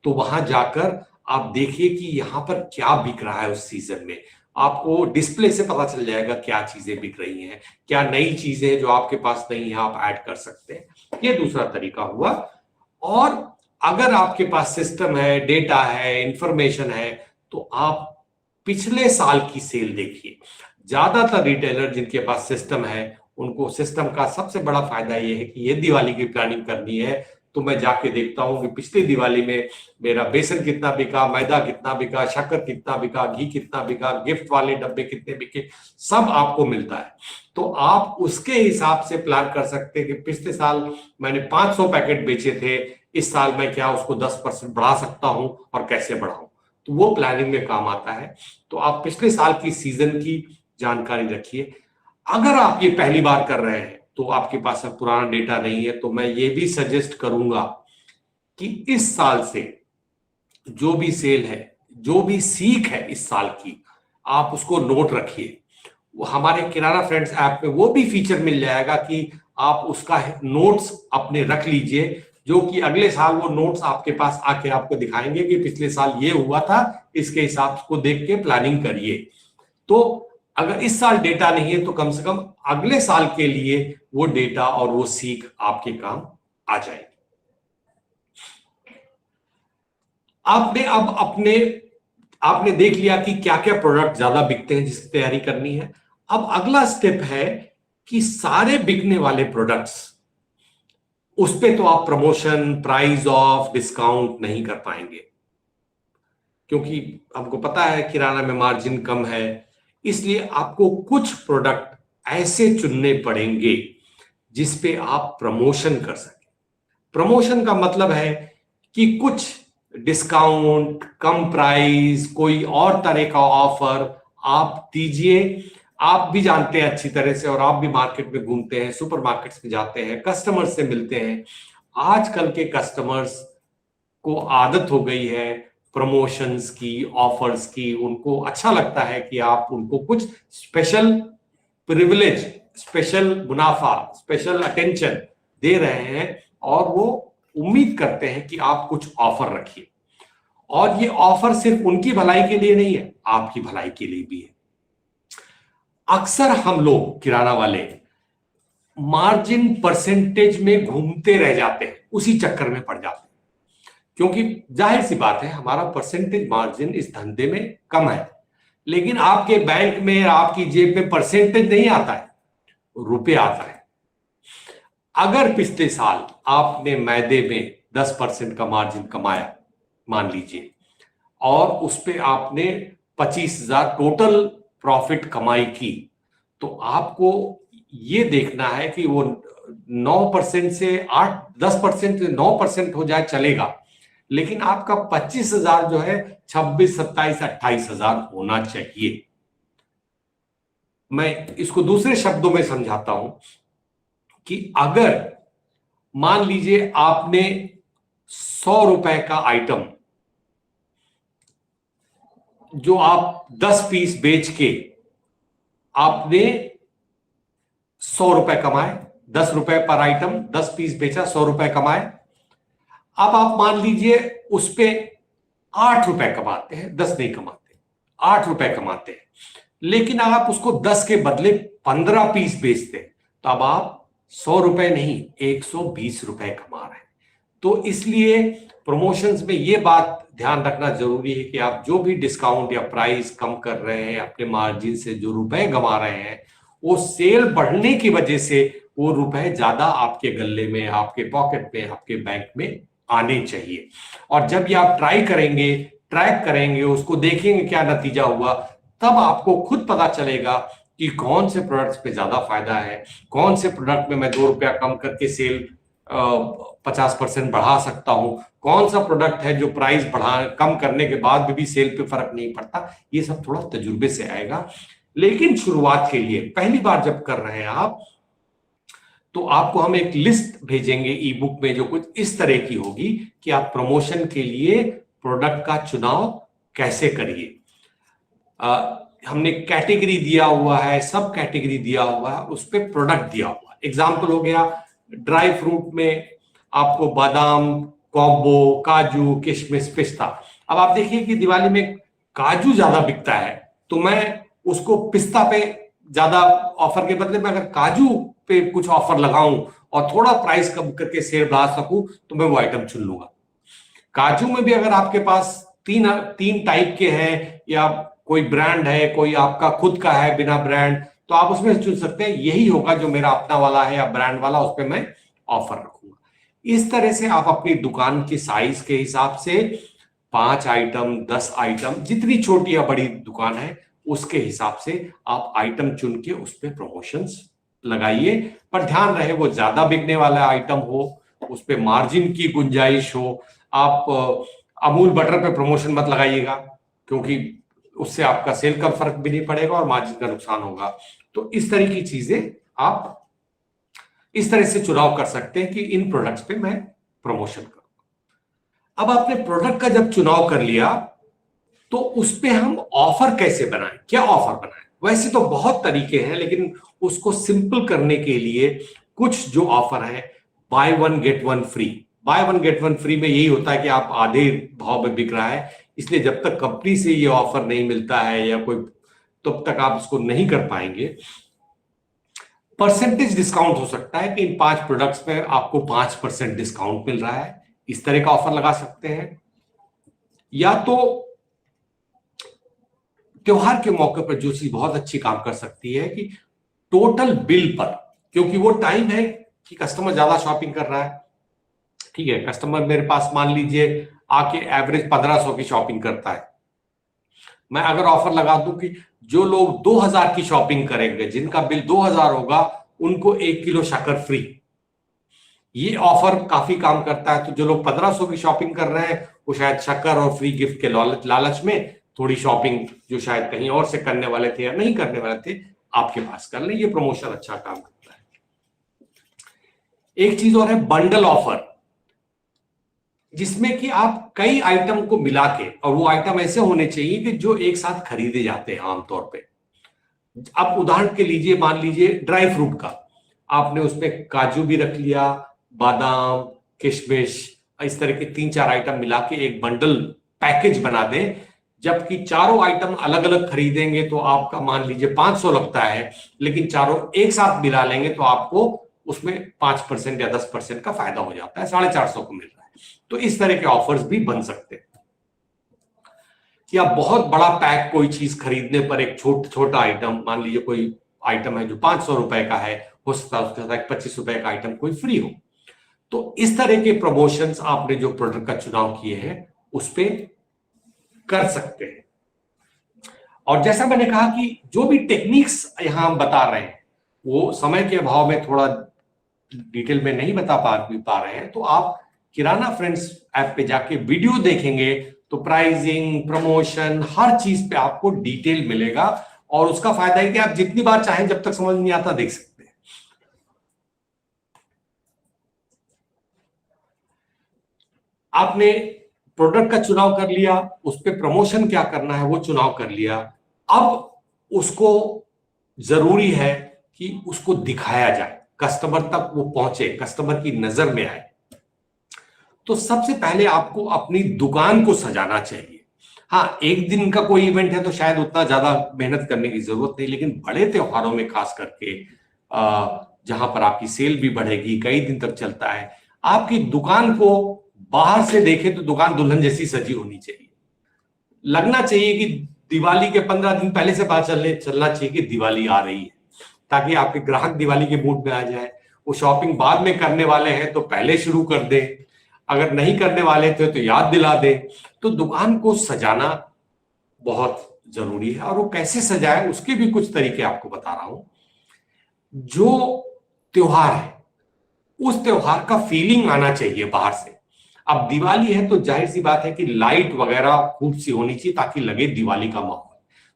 तो वहां जाकर आप देखिए कि यहां पर क्या बिक रहा है उस सीजन में। आपको डिस्प्ले से पता चल जाएगा क्या चीजें बिक रही हैं, क्या नई चीजें हैं जो आपके पास नहीं है आप ऐड कर सकते हैं। ये दूसरा तरीका हुआ। और अगर आपके पास सिस्टम है, डेटा है, इंफॉर्मेशन है, तो आप पिछले साल की सेल देखिए। ज्यादातर रिटेलर जिनके पास सिस्टम है, उनको सिस्टम का सबसे बड़ा फायदा यह है कि ये दिवाली की प्लानिंग करनी है तो मैं जाके देखता हूं कि पिछली दिवाली में मेरा बेसन कितना बिका, मैदा कितना बिका, शक्कर कितना बिका, घी कितना बिका, गिफ्ट वाले डब्बे कितने बिके, सब आपको मिलता है। तो आप उसके हिसाब से प्लान कर सकते हैं कि पिछले साल मैंने 500 पैकेट बेचे थे, इस साल मैं क्या उसको 10% बढ़ा सकता हूं और कैसे बढ़ाऊं। तो वो प्लानिंग में काम आता है। तो आप पिछले साल की सीजन की जानकारी रखिए। अगर आप ये पहली बार कर रहे हैं तो आपके पास अब पुराना डेटा नहीं है, तो मैं ये भी सजेस्ट करूंगा कि इस साल से जो भी सेल है, जो भी सीख है इस साल की, आप उसको नोट रखिए। वो हमारे किराना फ्रेंड्स ऐप में वो भी फीचर मिल जाएगा कि आप उसका नोट्स अपने रख लीजिए, जो कि अगले साल वो नोट्स आपके पास आके आपको दिखाएंगे कि पिछले साल ये हुआ था, इसके हिसाब को देख के प्लानिंग करिए। तो अगर इस साल डेटा नहीं है तो कम से कम अगले साल के लिए वो डेटा और वो सीख आपके काम आ जाएगी। आपने देख लिया कि क्या क्या प्रोडक्ट ज्यादा बिकते हैं जिसकी तैयारी करनी है। अब अगला स्टेप है कि सारे बिकने वाले प्रोडक्ट्स, उस पे तो आप प्रमोशन, प्राइस ऑफ, डिस्काउंट नहीं कर पाएंगे, क्योंकि हमको पता है किराना में मार्जिन कम है। इसलिए आपको कुछ प्रोडक्ट ऐसे चुनने पड़ेंगे जिस पे आप प्रमोशन कर सकें। प्रमोशन का मतलब है कि कुछ डिस्काउंट, कम प्राइस, कोई और तरह का ऑफर आप दीजिए। आप भी जानते हैं अच्छी तरह से, और आप भी मार्केट में घूमते हैं, सुपरमार्केट्स में जाते हैं, कस्टमर्स से मिलते हैं। आजकल के कस्टमर्स को आदत हो गई है प्रमोशंस की, ऑफर्स की। उनको अच्छा लगता है कि आप उनको कुछ स्पेशल प्रिविलेज, स्पेशल मुनाफा, स्पेशल अटेंशन दे रहे हैं, और वो उम्मीद करते हैं कि आप कुछ ऑफर रखिए। और ये ऑफर सिर्फ उनकी भलाई के लिए नहीं है, आपकी भलाई के लिए भी है। अक्सर हम लोग किराना वाले मार्जिन परसेंटेज में घूमते रह जाते हैं, उसी चक्कर में पड़ जाते हैं, क्योंकि जाहिर सी बात है हमारा परसेंटेज मार्जिन इस धंधे में कम है। लेकिन आपके बैंक में, आपकी जेब में परसेंटेज नहीं आता है, रुपए आता है। अगर पिछले साल आपने मैदे में 10% का मार्जिन कमाया मान लीजिए, और उस पे आपने 25,000 टोटल प्रॉफिट कमाई की, तो आपको ये देखना है कि वो 9% से 10% से 9% हो जाए चलेगा, लेकिन आपका 25,000 जो है 26, 27, 28,000 होना चाहिए। मैं इसको दूसरे शब्दों में समझाता हूं कि अगर मान लीजिए आपने 100 रुपए का आइटम जो आप 10 पीस बेच के आपने 100 रुपए कमाए, 10 रुपए पर आइटम, 10 पीस बेचा, 100 रुपए कमाए। अब आप मान लीजिए उस पे 8 रुपए कमाते हैं, 10 नहीं कमाते, 8 रुपए कमाते हैं, लेकिन आप उसको 10 के बदले 15 पीस बेचते हैं, तो अब आप 100 रुपए नहीं 120 रुपए कमा रहे हैं। तो इसलिए प्रमोशंस में ये बात ध्यान रखना जरूरी है कि आप जो भी डिस्काउंट या प्राइस कम कर रहे हैं, अपने मार्जिन से जो रुपए गंवा रहे हैं, वो सेल बढ़ने की वजह से वो रुपए ज्यादा आपके गल्ले में, आपके पॉकेट में, आपके बैंक में आने चाहिए। और जब ये आप ट्राई करेंगे, ट्रैक करेंगे, उसको देखेंगे क्या नतीजा हुआ, तब आपको खुद पता चलेगा कि कौन से प्रोडक्ट्स पे ज्यादा फायदा है, कौन से प्रोडक्ट में मैं 2 रुपया कम करके सेल 50% बढ़ा सकता हूं, कौन सा प्रोडक्ट है जो प्राइस कम करने के बाद भी सेल पे फर्क नहीं पड़ता। ये सब थोड़ा तजुर्बे से आएगा। लेकिन शुरुआत के लिए पहली बार जब कर रहे हैं आप, तो आपको हम एक लिस्ट भेजेंगे ई बुक में, जो कुछ इस तरह की होगी कि आप प्रमोशन के लिए प्रोडक्ट का चुनाव कैसे करिए। हमने कैटेगरी दिया हुआ है, सब कैटेगरी दिया हुआ है, उस पर प्रोडक्ट दिया हुआ है। एग्जाम्पल हो गया ड्राई फ्रूट में आपको बादाम, कॉम्बो, काजू, किशमिश, पिस्ता। अब आप देखिए कि दिवाली में काजू ज्यादा बिकता है, तो मैं उसको पिस्ता पे ज्यादा ऑफर के बदले में अगर काजू पे कुछ ऑफर लगाऊं और थोड़ा प्राइस कम करके सेल बढ़ा सकूं तो मैं वो आइटम चुन लूंगा। काजू में भी अगर आपके पास तीन टाइप के हैं, या कोई ब्रांड है, कोई आपका खुद का है बिना ब्रांड, तो आप उसमें चुन सकते हैं यही होगा जो मेरा अपना वाला है या ब्रांड वाला, उस पर मैं ऑफर रखूंगा। इस तरह से आप अपनी दुकान की साइज के हिसाब से 5 आइटम, 10 आइटम, जितनी छोटी या बड़ी दुकान है उसके हिसाब से आप आइटम चुन के उस पर प्रमोशंस लगाइए। पर ध्यान रहे वो ज्यादा बिकने वाला आइटम हो, उस पर मार्जिन की गुंजाइश हो। आप अमूल बटर पे प्रमोशन मत लगाइएगा, क्योंकि उससे आपका सेल का फर्क भी नहीं पड़ेगा और मार्जिन का नुकसान होगा। तो इस तरह की चीजें आप इस तरह से चुनाव कर सकते हैं कि इन प्रोडक्ट्स पे मैं प्रमोशन करूं। अब आपने प्रोडक्ट का जब चुनाव कर लिया तो उस पे हम ऑफर कैसे बनाएं, क्या ऑफर बनाएं? वैसे तो बहुत तरीके हैं, लेकिन उसको सिंपल करने के लिए कुछ जो ऑफर है, by one get one free. By one get one free में यही होता है कि आप आधे भाव में बिक रहा है, इसलिए जब तक कंपनी से ये ऑफर नहीं मिलता है या कोई, तब तक आप इसको नहीं कर पाएंगे। परसेंटेज डिस्काउंट हो सकता है कि इन 5 प्रोडक्ट्स पे आपको 5% डिस्काउंट मिल रहा है, इस तरह का ऑफर लगा सकते हैं। या तो त्योहार के मौके पर जो चीज बहुत अच्छी काम कर सकती है कि टोटल बिल पर, क्योंकि वो टाइम है कि कस्टमर ज्यादा शॉपिंग कर रहा है, ठीक है, कस्टमर मेरे पास मान लीजिए आके एवरेज 1500 की शॉपिंग करता है, मैं अगर ऑफर लगा दूं कि जो लोग 2000 की शॉपिंग करेंगे, जिनका बिल 2000 होगा, उनको 1 किलो शक्कर फ्री, ये ऑफर काफी काम करता है। तो जो लोग 1500 की शॉपिंग कर रहे हैं वो शायद शक्कर और फ्री गिफ्ट के लालच में थोड़ी शॉपिंग जो शायद कहीं और से करने वाले थे या नहीं करने वाले थे, आपके पास कर लें। ये प्रमोशन अच्छा काम करता है। एक चीज और है बंडल ऑफर, जिसमें कि आप कई आइटम को मिला के, और वो आइटम ऐसे होने चाहिए कि जो एक साथ खरीदे जाते हैं आमतौर पे। अब उदाहरण के लीजिए, मान लीजिए ड्राई फ्रूट का आपने उसमें काजू भी रख लिया, बादाम, किशमिश, इस तरह के 3-4 आइटम मिला के एक बंडल पैकेज बना दें, जबकि चारों आइटम अलग अलग खरीदेंगे तो आपका मान लीजिए 500 लगता है, लेकिन चारों एक साथ मिला लेंगे तो आपको उसमें 5% या 10% का फायदा हो जाता है, 450 को मिल रहा है। तो इस तरह के ऑफर्स भी बन सकते हैं। या बहुत बड़ा पैक कोई चीज खरीदने पर एक छोटा आइटम, मान लीजिए कोई आइटम है जो 500 रुपए का है, हो सकता है उसके साथ 25 रुपए का आइटम कोई फ्री हो। तो इस तरह के प्रमोशंस आपने जो प्रोडक्ट का चुनाव किए हैं उस पे कर सकते हैं। और जैसा मैंने कहा कि जो भी टेक्निक्स यहां हम बता रहे हैं वो समय के अभाव में थोड़ा डिटेल में नहीं बता पा रहे हैं, तो आप किराना फ्रेंड्स ऐप पे जाके वीडियो देखेंगे तो प्राइसिंग, प्रमोशन, हर चीज पे आपको डिटेल मिलेगा। और उसका फायदा है कि आप जितनी बार चाहें, जब तक समझ नहीं आता देख सकते हैं। आपने प्रोडक्ट का चुनाव कर लिया, उस पर प्रमोशन क्या करना है वो चुनाव कर लिया। अब उसको जरूरी है कि उसको दिखाया जाए, कस्टमर तक वो पहुंचे, कस्टमर की नजर में आए। तो सबसे पहले आपको अपनी दुकान को सजाना चाहिए। हाँ, एक दिन का कोई इवेंट है तो शायद उतना ज्यादा मेहनत करने की जरूरत नहीं, लेकिन बड़े त्योहारों में खास करके जहां पर आपकी सेल भी बढ़ेगी, कई दिन तक चलता है, आपकी दुकान को बाहर से देखे तो दुकान दुल्हन जैसी सजी होनी चाहिए। लगना चाहिए कि दिवाली के 15 दिन पहले से पता चलना चाहिए कि दिवाली आ रही है, ताकि आपके ग्राहक दिवाली के मूड में आ जाए। वो शॉपिंग बाद में करने वाले हैं तो पहले शुरू कर दे, अगर नहीं करने वाले थे तो याद दिला दे। तो दुकान को सजाना बहुत जरूरी है, और वो कैसे सजाए उसके भी कुछ तरीके आपको बता रहा हूं। जो त्योहार है उस त्योहार का फीलिंग आना चाहिए बाहर से। अब दिवाली है तो जाहिर सी बात है कि लाइट वगैरह खूब सी होनी चाहिए ताकि लगे दिवाली का माहौल।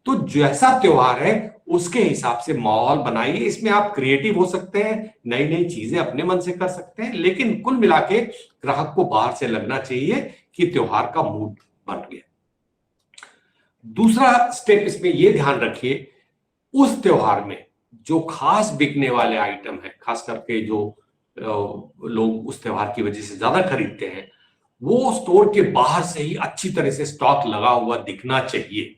तो जैसा त्योहार है उसके हिसाब से माहौल बनाइए। इसमें आप क्रिएटिव हो सकते हैं, नई नई चीजें अपने मन से कर सकते हैं, लेकिन कुल मिला के ग्राहक को बाहर से लगना चाहिए कि त्योहार का मूड बन गया। दूसरा स्टेप इसमें ये ध्यान रखिए, उस त्योहार में जो खास बिकने वाले आइटम है, खास करके जो लोग उस त्योहार की वजह से ज्यादा खरीदते हैं, वो स्टोर के बाहर से ही अच्छी तरह से स्टॉक लगा हुआ दिखना चाहिए।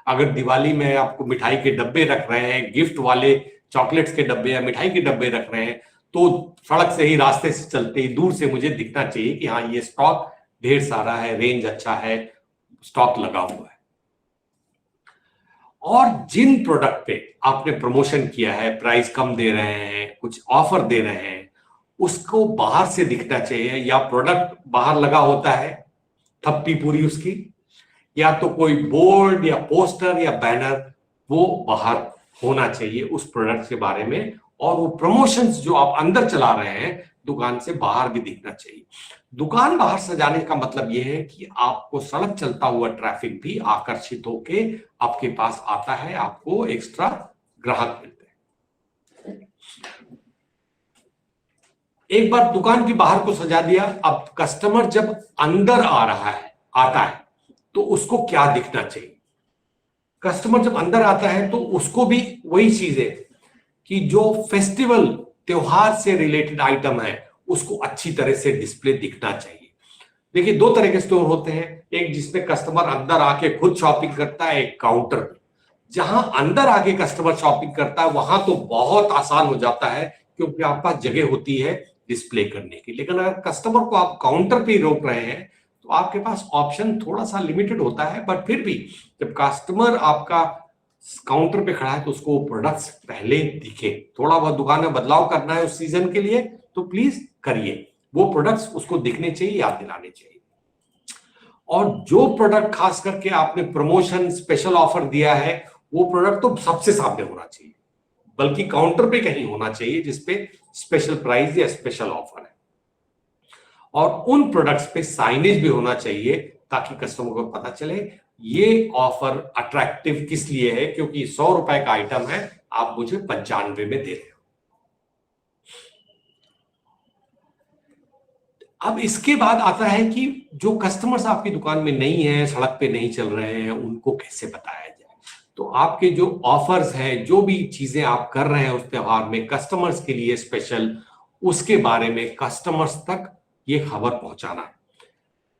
अगर दिवाली में आपको मिठाई के डब्बे रख रहे हैं, गिफ्ट वाले चॉकलेट्स के डब्बे या मिठाई के डब्बे रख रहे हैं, तो सड़क से ही, रास्ते से चलते ही दूर से मुझे दिखना चाहिए कि हाँ, ये स्टॉक ढेर सारा है, रेंज अच्छा है, स्टॉक लगा हुआ है। और जिन प्रोडक्ट पे आपने प्रमोशन किया है, प्राइस कम दे रहे हैं, कुछ ऑफर दे रहे हैं, उसको बाहर से दिखना चाहिए। या प्रोडक्ट बाहर लगा होता है, थप्पी पूरी उसकी, या तो कोई बोर्ड या पोस्टर या बैनर वो बाहर होना चाहिए उस प्रोडक्ट के बारे में। और वो प्रमोशंस जो आप अंदर चला रहे हैं दुकान से, बाहर भी दिखना चाहिए। दुकान बाहर सजाने का मतलब यह है कि आपको सड़क चलता हुआ ट्रैफिक भी आकर्षित होके आपके पास आता है, आपको एक्स्ट्रा ग्राहक मिलते हैं। एक बार दुकान के बाहर को सजा दिया, अब कस्टमर जब अंदर आता है तो उसको क्या दिखना चाहिए? कस्टमर जब अंदर आता है तो उसको भी वही चीज है कि जो फेस्टिवल त्योहार से रिलेटेड आइटम है उसको अच्छी तरह से डिस्प्ले दिखना चाहिए। देखिए, दो तरह के स्टोर होते हैं, एक जिसमें कस्टमर अंदर आके खुद शॉपिंग करता है, एक काउंटर। जहां अंदर आके कस्टमर शॉपिंग करता है वहां तो बहुत आसान हो जाता है क्योंकि आपके पास जगह होती है डिस्प्ले करने की। लेकिन अगर कस्टमर को आप काउंटर पे रोक रहे हैं तो आपके पास ऑप्शन थोड़ा सा लिमिटेड होता है, बट फिर भी जब कस्टमर आपका काउंटर पे खड़ा है तो उसको प्रोडक्ट्स पहले दिखे। थोड़ा बहुत दुकान में बदलाव करना है उस सीजन के लिए तो प्लीज करिए, वो प्रोडक्ट्स उसको दिखने चाहिए, याद दिलाने चाहिए। और जो प्रोडक्ट खास करके आपने प्रमोशन स्पेशल ऑफर दिया है वो प्रोडक्ट तो सबसे सामने होना चाहिए, बल्कि काउंटर पे कहीं होना चाहिए जिसपे स्पेशल प्राइस या स्पेशल ऑफर है। और उन प्रोडक्ट्स पे साइनेज भी होना चाहिए ताकि कस्टमर को पता चले ये ऑफर अट्रैक्टिव किस लिए है, क्योंकि 100 रुपए का आइटम है, आप मुझे 95 में दे रहे हो। अब इसके बाद आता है कि जो कस्टमर्स आपकी दुकान में नहीं है, सड़क पे नहीं चल रहे हैं, उनको कैसे बताया जाए। तो आपके जो ऑफर्स हैं, जो भी चीजें आप कर रहे हैं उस त्योहार में कस्टमर्स के लिए स्पेशल, उसके बारे में कस्टमर्स तक ये खबर पहुंचाना है।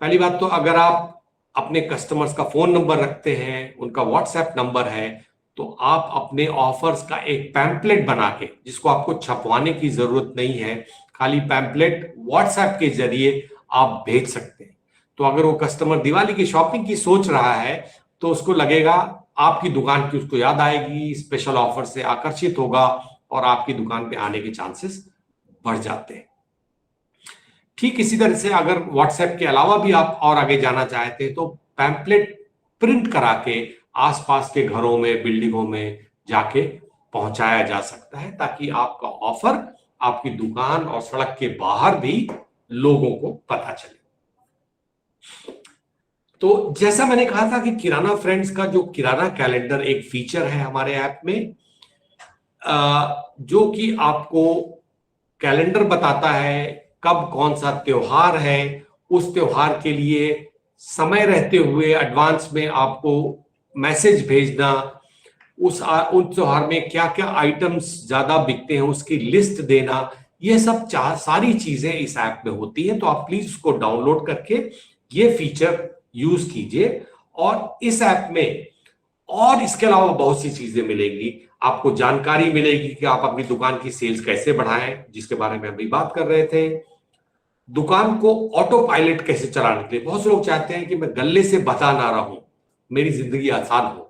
पहली बात तो अगर आप अपने कस्टमर्स का फोन नंबर रखते हैं, उनका व्हाट्सएप नंबर है, तो आप अपने ऑफर्स का एक पैम्पलेट बना के, जिसको आपको छपवाने की जरूरत नहीं है, खाली पैम्पलेट व्हाट्सएप के जरिए आप भेज सकते हैं। तो अगर वो कस्टमर दिवाली की शॉपिंग की सोच रहा है तो उसको लगेगा आपकी दुकान की, उसको याद आएगी, स्पेशल ऑफर से आकर्षित होगा और आपकी दुकान पे आने के चांसेस बढ़ जाते हैं। ठीक इसी तरह से अगर व्हाट्सएप के अलावा भी आप और आगे जाना चाहते हैं तो पैम्पलेट प्रिंट करा के आसपास के घरों में, बिल्डिंगों में जाके पहुंचाया जा सकता है, ताकि आपका ऑफर आपकी दुकान और सड़क के बाहर भी लोगों को पता चले। तो जैसा मैंने कहा था कि किराना फ्रेंड्स का जो किराना कैलेंडर एक फीचर है हमारे ऐप में, जो कि आपको कैलेंडर बताता है कब कौन सा त्योहार है, उस त्योहार के लिए समय रहते हुए एडवांस में आपको मैसेज भेजना, उस त्योहार में क्या क्या आइटम्स ज्यादा बिकते हैं उसकी लिस्ट देना, ये सब सारी चीजें इस ऐप में होती है। तो आप प्लीज उसको डाउनलोड करके ये फीचर यूज कीजिए। और इस ऐप में और इसके अलावा बहुत सी चीजें मिलेंगी, आपको जानकारी मिलेगी कि आप अपनी दुकान की सेल्स कैसे बढ़ाएं, जिसके बारे में अभी बात कर रहे थे। दुकान को ऑटो पायलट कैसे चलाने के लिए, बहुत से लोग चाहते हैं कि मैं गले से बता ना रहूं, मेरी जिंदगी आसान हो।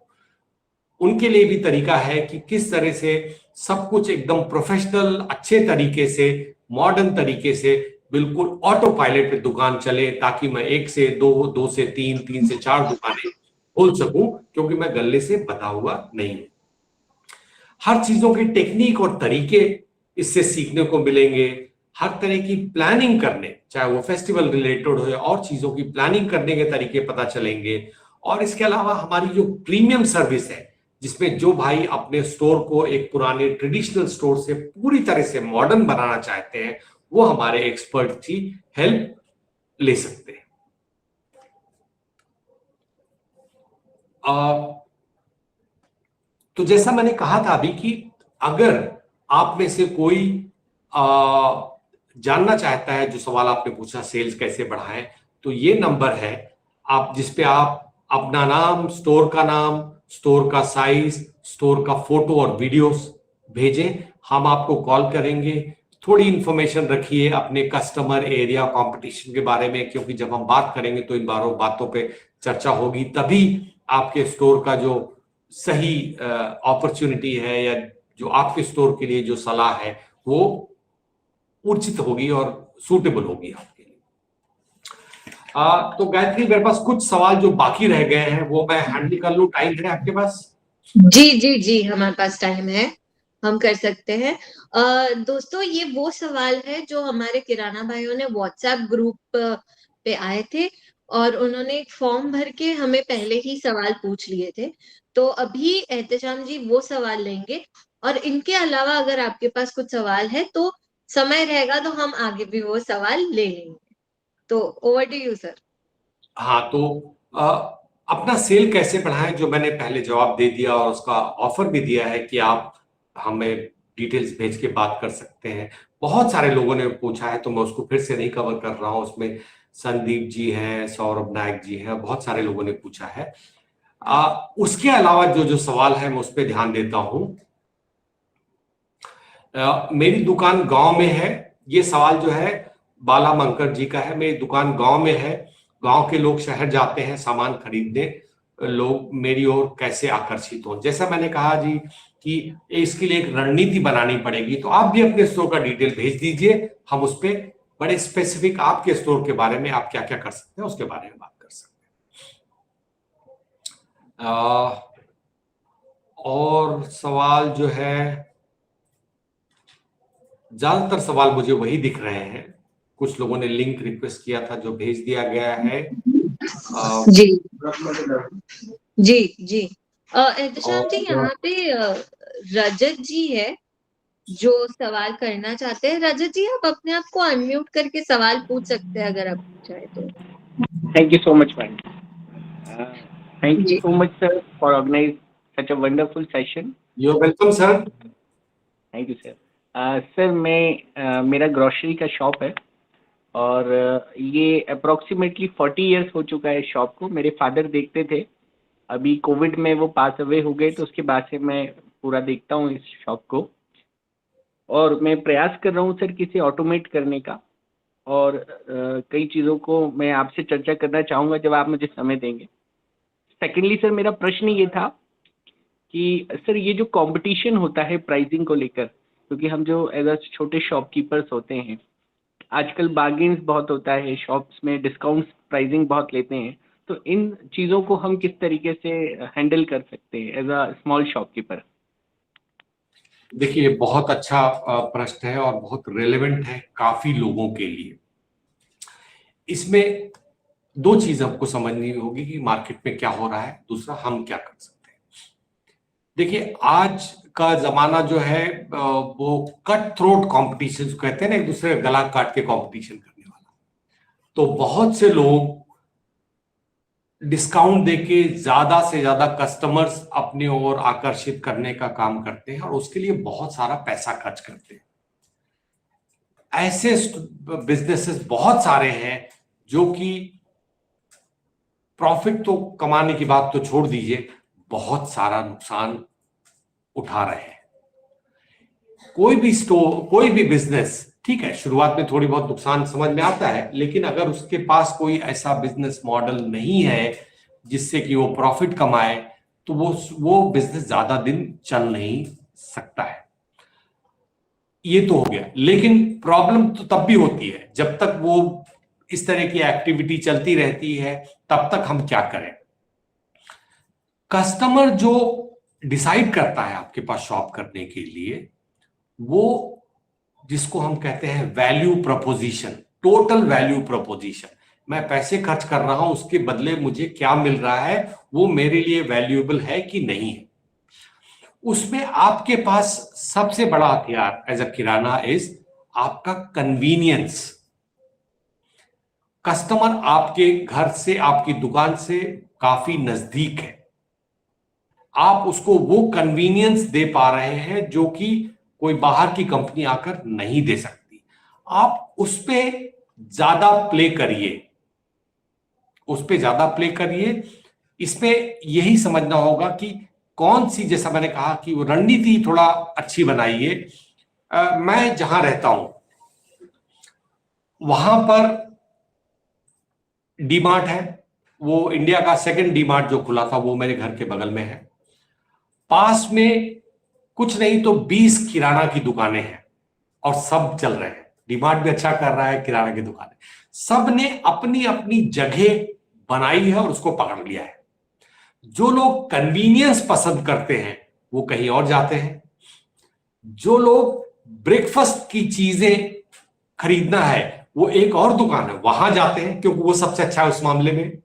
उनके लिए भी तरीका है कि किस तरह से सब कुछ एकदम प्रोफेशनल, अच्छे तरीके से, मॉडर्न तरीके से बिल्कुल ऑटो पायलट पे दुकान चले, ताकि मैं 1 से 2, 2 से 3, 3 से 4 दुकानें खोल सकूं, क्योंकि मैं गले से बता हुआ नहीं हूं। हर चीजों के टेक्निक और तरीके इससे सीखने को मिलेंगे। हर तरह की प्लानिंग करने, चाहे वो फेस्टिवल रिलेटेड हो या और चीजों की प्लानिंग करने के तरीके पता चलेंगे। और इसके अलावा हमारी जो प्रीमियम सर्विस है, जिसमें जो भाई अपने स्टोर को एक पुराने ट्रेडिशनल स्टोर से पूरी तरह से मॉडर्न बनाना चाहते हैं, वो हमारे एक्सपर्ट की हेल्प ले सकते हैं। तो जैसा मैंने कहा था अभी कि अगर आप में से कोई जानना चाहता है, जो सवाल आपने पूछा सेल्स कैसे बढ़ाएं, तो ये नंबर है आप जिस पे आप अपना नाम, स्टोर का नाम, स्टोर का साइज, स्टोर का फोटो और वीडियोस भेजें। हम आपको कॉल करेंगे। थोड़ी इंफॉर्मेशन रखिए अपने कस्टमर, एरिया, कंपटीशन के बारे में, क्योंकि जब हम बात करेंगे तो इन बातों पे चर्चा होगी, तभी आपके स्टोर का जो सही अपॉर्चुनिटी है या जो आपके स्टोर के लिए जो सलाह है वो उचित होगी और सूटेबल होगी आपके लिए। तो गायत्री, मेरे पास कुछ सवाल जो बाकी रह गए हैं वो मैं हैंडल कर लूं। टाइम है आपके पास? जी जी जी, हमारे पास टाइम है, हम कर सकते हैं। दोस्तों, ये वो सवाल है जो हमारे किराना भाइयों ने व्हाट्सएप ग्रुप पे आए थे और उन्होंने एक फॉर्म भर के हमें पहले ही सवाल पूछ लिए थे। तो अभी एहतेशाम जी वो सवाल लेंगे, और इनके अलावा अगर आपके पास कुछ सवाल है तो समय रहेगा तो हम आगे भी वो सवाल ले लेंगे। तो ओवर टू यू सर। हाँ, तो अपना सेल कैसे बढ़ाएं, जो मैंने पहले जवाब दे दिया और उसका ऑफर भी दिया है कि आप हमें डिटेल्स भेज के बात कर सकते हैं। बहुत सारे लोगों ने पूछा है तो मैं उसको फिर से नहीं कवर कर रहा हूं। उसमें संदीप जी हैं, सौरभ नायक जी हैं, बहुत सारे लोगों ने पूछा है। उसके अलावा जो जो सवाल है मैं उस पर ध्यान देता हूं। मेरी दुकान गांव में है, ये सवाल जो है बाला मंकर जी का है। मेरी दुकान गांव में है, गांव के लोग शहर जाते हैं सामान खरीदने, लोग मेरी ओर कैसे आकर्षित हो। जैसा मैंने कहा जी कि इसके लिए एक रणनीति बनानी पड़ेगी, तो आप भी अपने स्टोर का डिटेल भेज दीजिए, हम उस पर बड़े स्पेसिफिक आपके स्टोर के बारे में आप क्या क्या कर सकते हैं उसके बारे में बात कर सकते हैं। और सवाल जो है, ज्यादातर सवाल मुझे वही दिख रहे हैं। कुछ लोगों ने लिंक रिक्वेस्ट किया था जो भेज दिया गया है। जी जी जी, एहतेशाम जी, यहाँ पे रजत जी है जो सवाल करना चाहते हैं। रजत जी, आप अपने आप को अनम्यूट करके सवाल पूछ सकते हैं अगर आप चाहे तो। Thank you so much, man. Thank you so much, sir, for organizing such a wonderful session. You're welcome, sir. Thank you, sir. Sir, मैं मेरा ग्रोसरी का शॉप है और ये अप्रोक्सीमेटली 40 इयर्स हो चुका है शॉप को। मेरे फादर देखते थे, अभी कोविड में वो पास अवे हो गए, तो उसके बाद से मैं पूरा देखता हूँ इस शॉप को। और मैं प्रयास कर रहा हूँ सर किसे ऑटोमेट करने का, और कई चीज़ों को मैं आपसे चर्चा करना चाहूँगा जब आप मुझे समय देंगे। सेकेंडली सर, मेरा प्रश्न ये था कि सर ये जो कंपटीशन होता है प्राइसिंग को लेकर, क्योंकि हम जो एज अ छोटे शॉपकीपर्स होते हैं, आजकल बार्गेन्स बहुत होता है, शॉप्स में डिस्काउंट प्राइसिंग बहुत लेते हैं, तो इन चीज़ों को हम किस तरीके से हैंडल कर सकते हैं एज अ स्मॉल शॉपकीपर? देखिए, बहुत अच्छा प्रश्न है और बहुत रेलेवेंट है काफी लोगों के लिए। इसमें दो चीज हमको समझनी होगी कि मार्केट में क्या हो रहा है, दूसरा हम क्या कर सकते हैं। देखिए, आज का जमाना जो है वो कट थ्रोट कॉम्पिटिशन कहते हैं ना, एक दूसरे का गला काट के कॉम्पिटिशन करने वाला। तो बहुत से लोग डिस्काउंट देके ज्यादा से ज्यादा कस्टमर्स अपनी ओर आकर्षित करने का काम करते हैं और उसके लिए बहुत सारा पैसा खर्च करते हैं। ऐसे बिजनेसेस बहुत सारे हैं जो कि प्रॉफिट तो कमाने की बात तो छोड़ दीजिए, बहुत सारा नुकसान उठा रहे हैं। कोई भी स्टोर, कोई भी बिजनेस, ठीक है, शुरुआत में थोड़ी बहुत नुकसान समझ में आता है, लेकिन अगर उसके पास कोई ऐसा बिजनेस मॉडल नहीं है जिससे कि वो प्रॉफिट कमाए, तो वो बिजनेस ज्यादा दिन चल नहीं सकता है। ये तो हो गया। लेकिन प्रॉब्लम तो तब भी होती है जब तक वो इस तरह की एक्टिविटी चलती रहती है, तब तक हम क्या करें। कस्टमर जो डिसाइड करता है आपके पास शॉप करने के लिए, वो जिसको हम कहते हैं value preposition, total value preposition, मैं पैसे खर्च कर रहा हूं उसके बदले मुझे क्या मिल रहा है, वो मेरे लिए वैल्यूएबल है कि नहीं है। उसमें आपके पास सबसे बड़ा हथियार एज अ किराना इज आपका कन्वीनियंस। कस्टमर आपके घर से, आपकी दुकान से काफी नजदीक है, आप उसको वो कन्वीनियंस दे पा रहे हैं जो कि कोई बाहर की कंपनी आकर नहीं दे सकती। आप उस पे ज्यादा प्ले करिए, उस पे ज्यादा प्ले करिए। इसमें यही समझना होगा कि कौन सी, जैसा मैंने कहा कि वो रणनीति थोड़ा अच्छी बनाइए। मैं जहां रहता हूं वहां पर डीमार्ट है, वो इंडिया का सेकंड डीमार्ट जो खुला था वो मेरे घर के बगल में है। पास में कुछ नहीं तो 20 किराना की दुकानें हैं और सब चल रहे हैं। डीमार्ट भी अच्छा कर रहा है, किराना की दुकानें, सब ने अपनी अपनी जगह बनाई है और उसको पकड़ लिया है। जो लोग कन्वीनियंस पसंद करते हैं वो कहीं और जाते हैं, जो लोग ब्रेकफास्ट की चीजें खरीदना है वो एक और दुकान है वहां जाते हैं क्योंकि वो सबसे अच्छा है उस मामले में।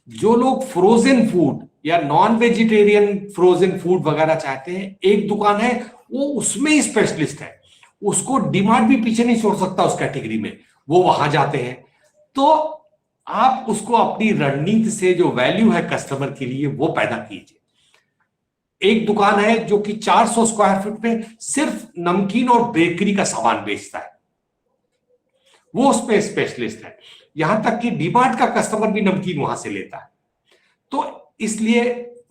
जो लोग फ्रोजन फूड या नॉन वेजिटेरियन फ्रोजन फूड वगैरह चाहते हैं, एक दुकान है वो उसमें ही स्पेशलिस्ट है, उसको डीमार्ट भी पीछे नहीं छोड़ सकता उस कैटेगरी में, वो वहां जाते हैं। तो आप उसको अपनी रणनीति से जो वैल्यू है कस्टमर के लिए वो पैदा कीजिए। एक दुकान है जो कि 400 स्क्वायर फीट में सिर्फ नमकीन और बेकरी का सामान बेचता है, वो उस पे स्पेशलिस्ट है। यहां तक कि डीमार्ट का कस्टमर भी नमकीन वहां से लेता है। तो इसलिए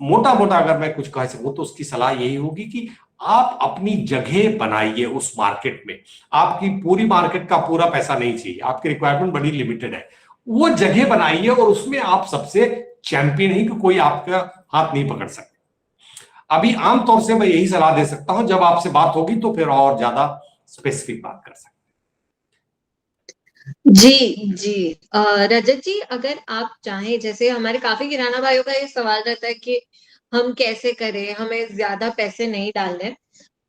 मोटा मोटा अगर मैं कुछ कह सकूं तो उसकी सलाह यही होगी कि आप अपनी जगह बनाइए उस मार्केट में। आपकी पूरी मार्केट का पूरा पैसा नहीं चाहिए, आपकी रिक्वायरमेंट बड़ी लिमिटेड है, वो जगह बनाइए और उसमें आप सबसे चैंपियन ही कि कोई आपका हाथ नहीं पकड़ सकते। अभी आमतौर से मैं यही सलाह दे सकता हूं, जब आपसे बात होगी तो फिर और ज्यादा स्पेसिफिक बात कर सकते हैं। जी जी रजत जी, अगर आप चाहें, जैसे हमारे काफी किराना भाइयों का ये सवाल रहता है कि हम कैसे करें, हमें ज्यादा पैसे नहीं डालने,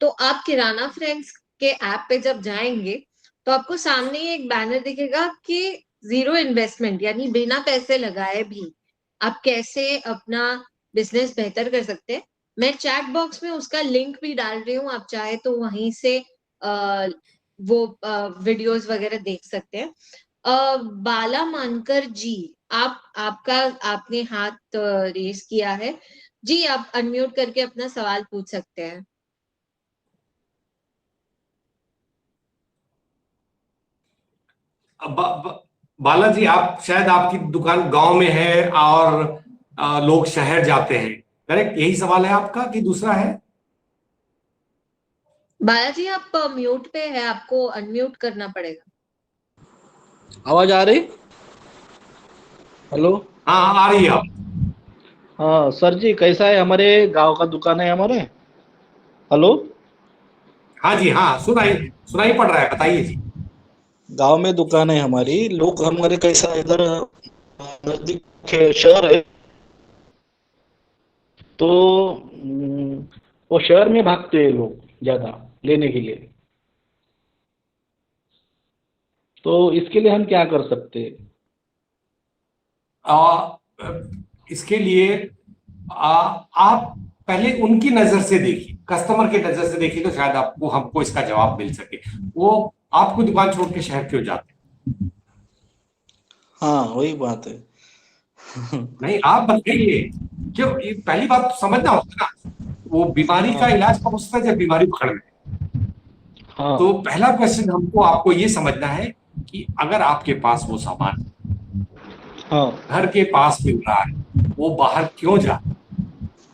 तो आप किराना फ्रेंड्स के ऐप पे जब जाएंगे तो आपको सामने ही एक बैनर दिखेगा कि 0 इन्वेस्टमेंट, यानी बिना पैसे लगाए भी आप कैसे अपना बिजनेस बेहतर कर सकते हैं। मैं चैट बॉक्स में उसका लिंक भी डाल रही हूँ, आप चाहे तो वहीं से वो वीडियोस वगैरह देख सकते हैं। बाला मानकर जी, आपने हाथ रेस किया है जी, आप अनम्यूट करके अपना सवाल पूछ सकते हैं। बालाजी, आप शायद, आपकी दुकान गांव में है और लोग शहर जाते हैं, करेक्ट? यही सवाल है आपका कि दूसरा है? बालाजी, आप म्यूट पे है, आपको अनम्यूट करना पड़ेगा। आवाज आ रही? हेलो, हाँ आ रही है आप। हाँ सर जी, कैसा है? हमारे गांव का दुकान है हमारे। हेलो, हाँ जी, हाँ सुनाई सुनाई पड़ रहा है, बताइए जी। गांव में दुकान है हमारी। लोग हमारे कैसा, इधर नजदीक शहर है तो वो शहर में भागते हैं लोग ज्यादा लेने के लिए। तो इसके लिए हम क्या कर सकते हैं? इसके लिए आप पहले उनकी नजर से देखिए, कस्टमर की नजर से देखिए, तो शायद आपको हमको इसका जवाब मिल सके। वो आपको दुकान छोड़ के शहर क्यों जाते हैं? हाँ वही बात है। नहीं, आप बताइए क्यों। ये पहली बात तो समझना होता ना, वो बीमारी का इलाज कब हो सकता है? जब बीमारी पकड़ में। हाँ तो पहला क्वेश्चन हमको आपको ये समझना है कि अगर आपके पास वो सामान हाँ घर के पास मिल रहा है, वो बाहर क्यों जा रहा है?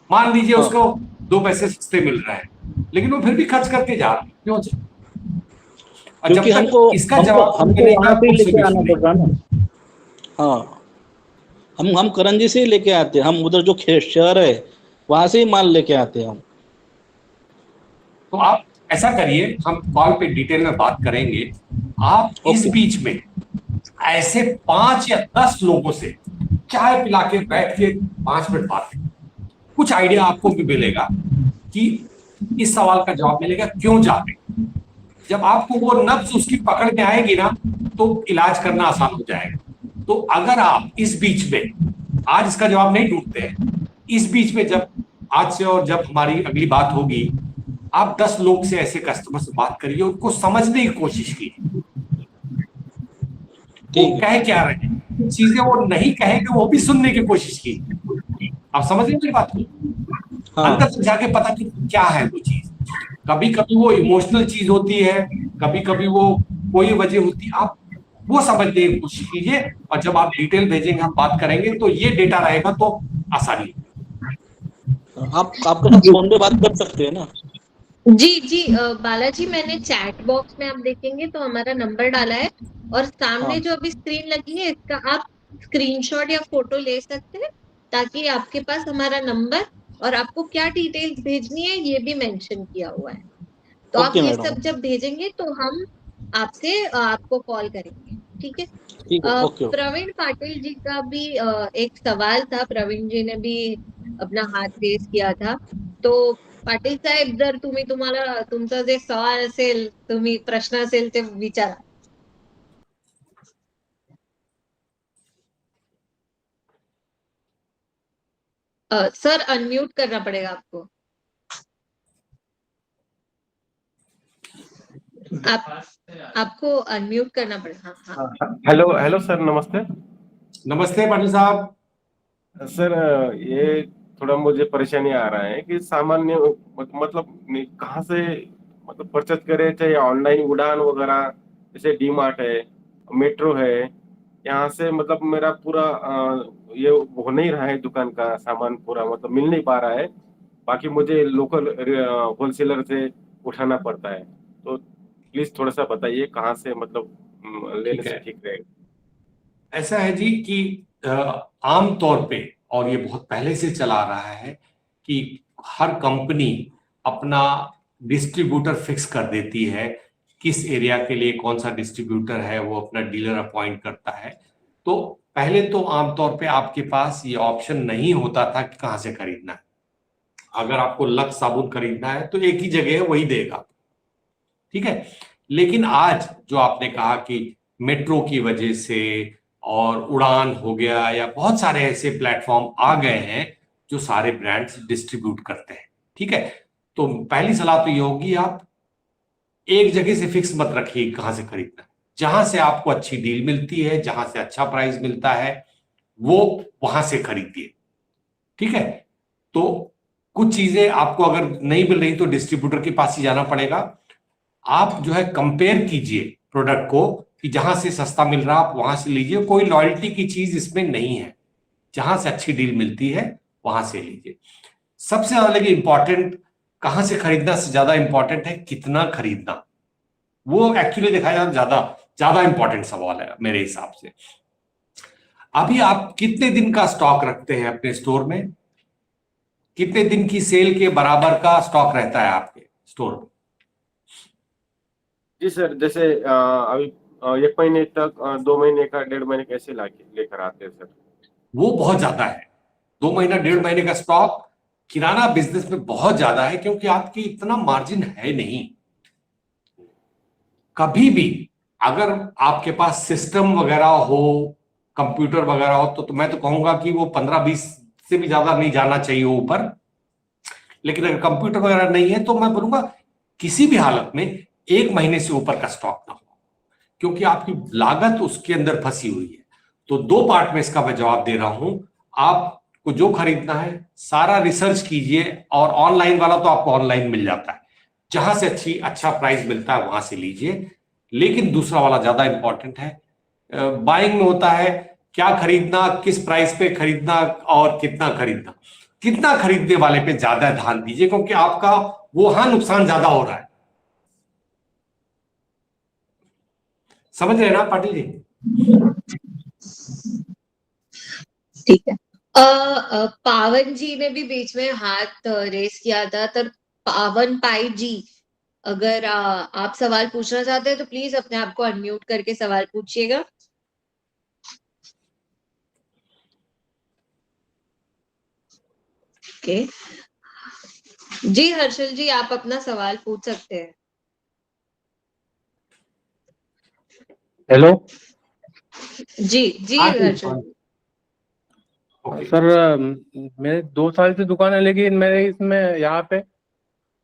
मान लीजिए हाँ। उसको 2 पैसे सस्ते मिल रहे हैं, लेकिन वो फिर भी खर्च करके जा रहा है, क्यों जा? और जब क्योंकि तक इसका जवाब हमको मिलेगा, वहां से ही कोई लेके आना solution पड़ रहा ना। हाँ, हम करंजी से ही लेके आते हैं। हम उधर जो शहर है वहां से ही माल लेके आते हैं हम। तो आप ऐसा करिए, हम कॉल पे डिटेल में बात करेंगे। आप इस ओके। बीच में ऐसे 5 या 10 लोगों से चाय पिला के बैठ के 5 मिनट बात करें। कुछ आइडिया आपको भी मिलेगा कि इस सवाल का जवाब मिलेगा क्यों जाते हैं। जब आपको वो नब्ज उसकी पकड़ में आएगी ना, तो इलाज करना आसान हो जाएगा। तो अगर आप इस बीच में, आज इसका जवाब नहीं ढूंढते हैं, इस बीच में जब आज से और जब हमारी अगली बात होगी, आप 10 लोग से, ऐसे कस्टमर से बात करिए, उनको समझने की कोशिश कीजिए वो कह क्या रहे हैं। चीजें वो नहीं कहेंगे वो भी सुनने की कोशिश कीजिए। आप समझ रहे हैं मेरी बात को? हाँ अंदर से जाके पता कि क्या है वो चीज। कभी कभी वो इमोशनल चीज होती है, कभी कभी वो कोई वजह होती है, आप वो समझने की कोशिश कीजिए। और जब आप डिटेल भेजेंगे, हम बात करेंगे, तो ये डेटा रहेगा तो आसानी। आप आपके साथ फोन पे बात कर सकते हैं ना। जी जी बालाजी, मैंने चैट बॉक्स में आप देखेंगे तो हमारा नंबर डाला है, और सामने हाँ जो अभी स्क्रीन लगी है इसका आप स्क्रीनशॉट या फोटो ले सकते हैं, ताकि आपके पास हमारा नंबर और आपको क्या डिटेल्स भेजनी है ये भी मेंशन किया हुआ है। तो आप ओके ये मैडम। सब जब भेजेंगे तो हम आपसे आपको कॉल करेंगे, ठीक है। ठीक है, ओके ओके। प्रवीण पाटिल जी का भी एक सवाल था, प्रवीण जी ने भी अपना हात रेस किया था। तो पाटील साहेब, जर तुम्हाला तुमचा जे सवाल असेल, तुम्ही प्रश्न असेल ते विचारा. सर अनम्यूट करना पड़ेगा आपको. आपको अनम्यूट करना पड़ेगा. हाँ हाँ. हेलो हेलो सर, नमस्ते नमस्ते पाटिल साहब। सर। ये थोड़ा मुझे परेशानी आ रहा है कि सामान्य मतलब कहाँ से मतलब परचेज करें, चाहे ऑनलाइन उड़ान वगैरह, जैसे डी मार्ट है, मेट्रो है, यहाँ से मतलब मेरा पूरा ये हो नहीं रहा है, दुकान का सामान पूरा मतलब मिल नहीं पा रहा है। बाकी मुझे लोकल होलसेलर से उठाना पड़ता है। तो प्लीज थोड़ा सा बताइए कहाँ से मतलब लेने ठीक से है, ठीक रहेगा। ऐसा है जी कि आम तौर पे, और ये बहुत पहले से चला रहा है, कि हर कंपनी अपना डिस्ट्रीब्यूटर फिक्स कर देती है। किस एरिया के लिए कौन सा डिस्ट्रीब्यूटर है, वो अपना डीलर अपॉइंट करता है। तो पहले तो आमतौर पे आपके पास ये ऑप्शन नहीं होता था कि कहाँ से खरीदना है। अगर आपको लक्स साबुन खरीदना है तो एक ही जगह है, वही देगा, ठीक है। लेकिन आज जो आपने कहा कि मेट्रो की वजह से और उड़ान हो गया, या बहुत सारे ऐसे प्लेटफॉर्म आ गए हैं जो सारे ब्रांड्स डिस्ट्रीब्यूट करते हैं, ठीक है। तो पहली सलाह तो ये होगी, आप एक जगह से फिक्स मत रखिए कहां से खरीदना है। जहां से आपको अच्छी डील मिलती है, जहां से अच्छा प्राइस मिलता है, वो वहां से खरीदिए, ठीक है। तो कुछ चीजें आपको अगर नहीं मिल रही तो डिस्ट्रीब्यूटर के पास ही जाना पड़ेगा। आप जो है कंपेयर कीजिए प्रोडक्ट को, कि जहां से सस्ता मिल रहा आप वहां से लीजिए। कोई लॉयल्टी की चीज इसमें नहीं है, जहां से अच्छी डील मिलती है वहां से लीजिए। सबसे ज्यादा लेकिन इंपॉर्टेंट, कहां से खरीदना से ज्यादा इंपॉर्टेंट है कितना खरीदना। वो एक्चुअली देखा जाए ज्यादा ज्यादा इंपॉर्टेंट सवाल है मेरे हिसाब से। अभी आप कितने दिन का स्टॉक रखते हैं अपने स्टोर में? कितने दिन की सेल के बराबर का स्टॉक रहता है आपके स्टोर में? जी सर, जैसे अभी 1 महीने तक, 2 महीने का, 1.5 महीने का ऐसे लाके लेकर आते हैं सर। वो बहुत ज्यादा है। 2 महीना 1.5 महीने का स्टॉक किराना बिजनेस में बहुत ज्यादा है, क्योंकि आपकी इतना मार्जिन है नहीं। कभी भी अगर आपके पास सिस्टम वगैरह हो, कंप्यूटर वगैरह हो, तो मैं तो कहूंगा कि वो 15-20 से भी ज्यादा नहीं जाना चाहिए ऊपर। लेकिन अगर कंप्यूटर वगैरह नहीं है तो मैं बोलूंगा किसी भी हालत में 1 महीने से ऊपर का स्टॉक ना हो, क्योंकि आपकी लागत उसके अंदर फंसी हुई है। तो दो पार्ट में इसका मैं जवाब दे रहा हूं। आपको जो खरीदना है सारा रिसर्च कीजिए, और ऑनलाइन वाला तो आपको ऑनलाइन मिल जाता है, जहां से अच्छा प्राइस मिलता है वहां से लीजिए। लेकिन दूसरा वाला ज्यादा इंपॉर्टेंट है। बाइंग में होता है क्या खरीदना, किस प्राइस पे खरीदना, और कितना खरीदना। कितना खरीदने वाले पे ज्यादा ध्यान दीजिए, क्योंकि आपका वहां नुकसान ज्यादा हो रहा है। समझ रहे हैं ना पाटिल जी? ठीक है. पावन जी ने भी बीच में हाथ रेस किया था. तर पावन पाई जी, अगर आप सवाल पूछना चाहते हैं तो प्लीज अपने आप को अनम्यूट करके सवाल पूछिएगा. ओके जी, हर्षल जी आप अपना सवाल पूछ सकते हैं. हेलो जी जी हाँ हर्षल जी. ओके। सर, मेरे 2 साल से दुकान है, लेकिन मेरे इसमें यहाँ पे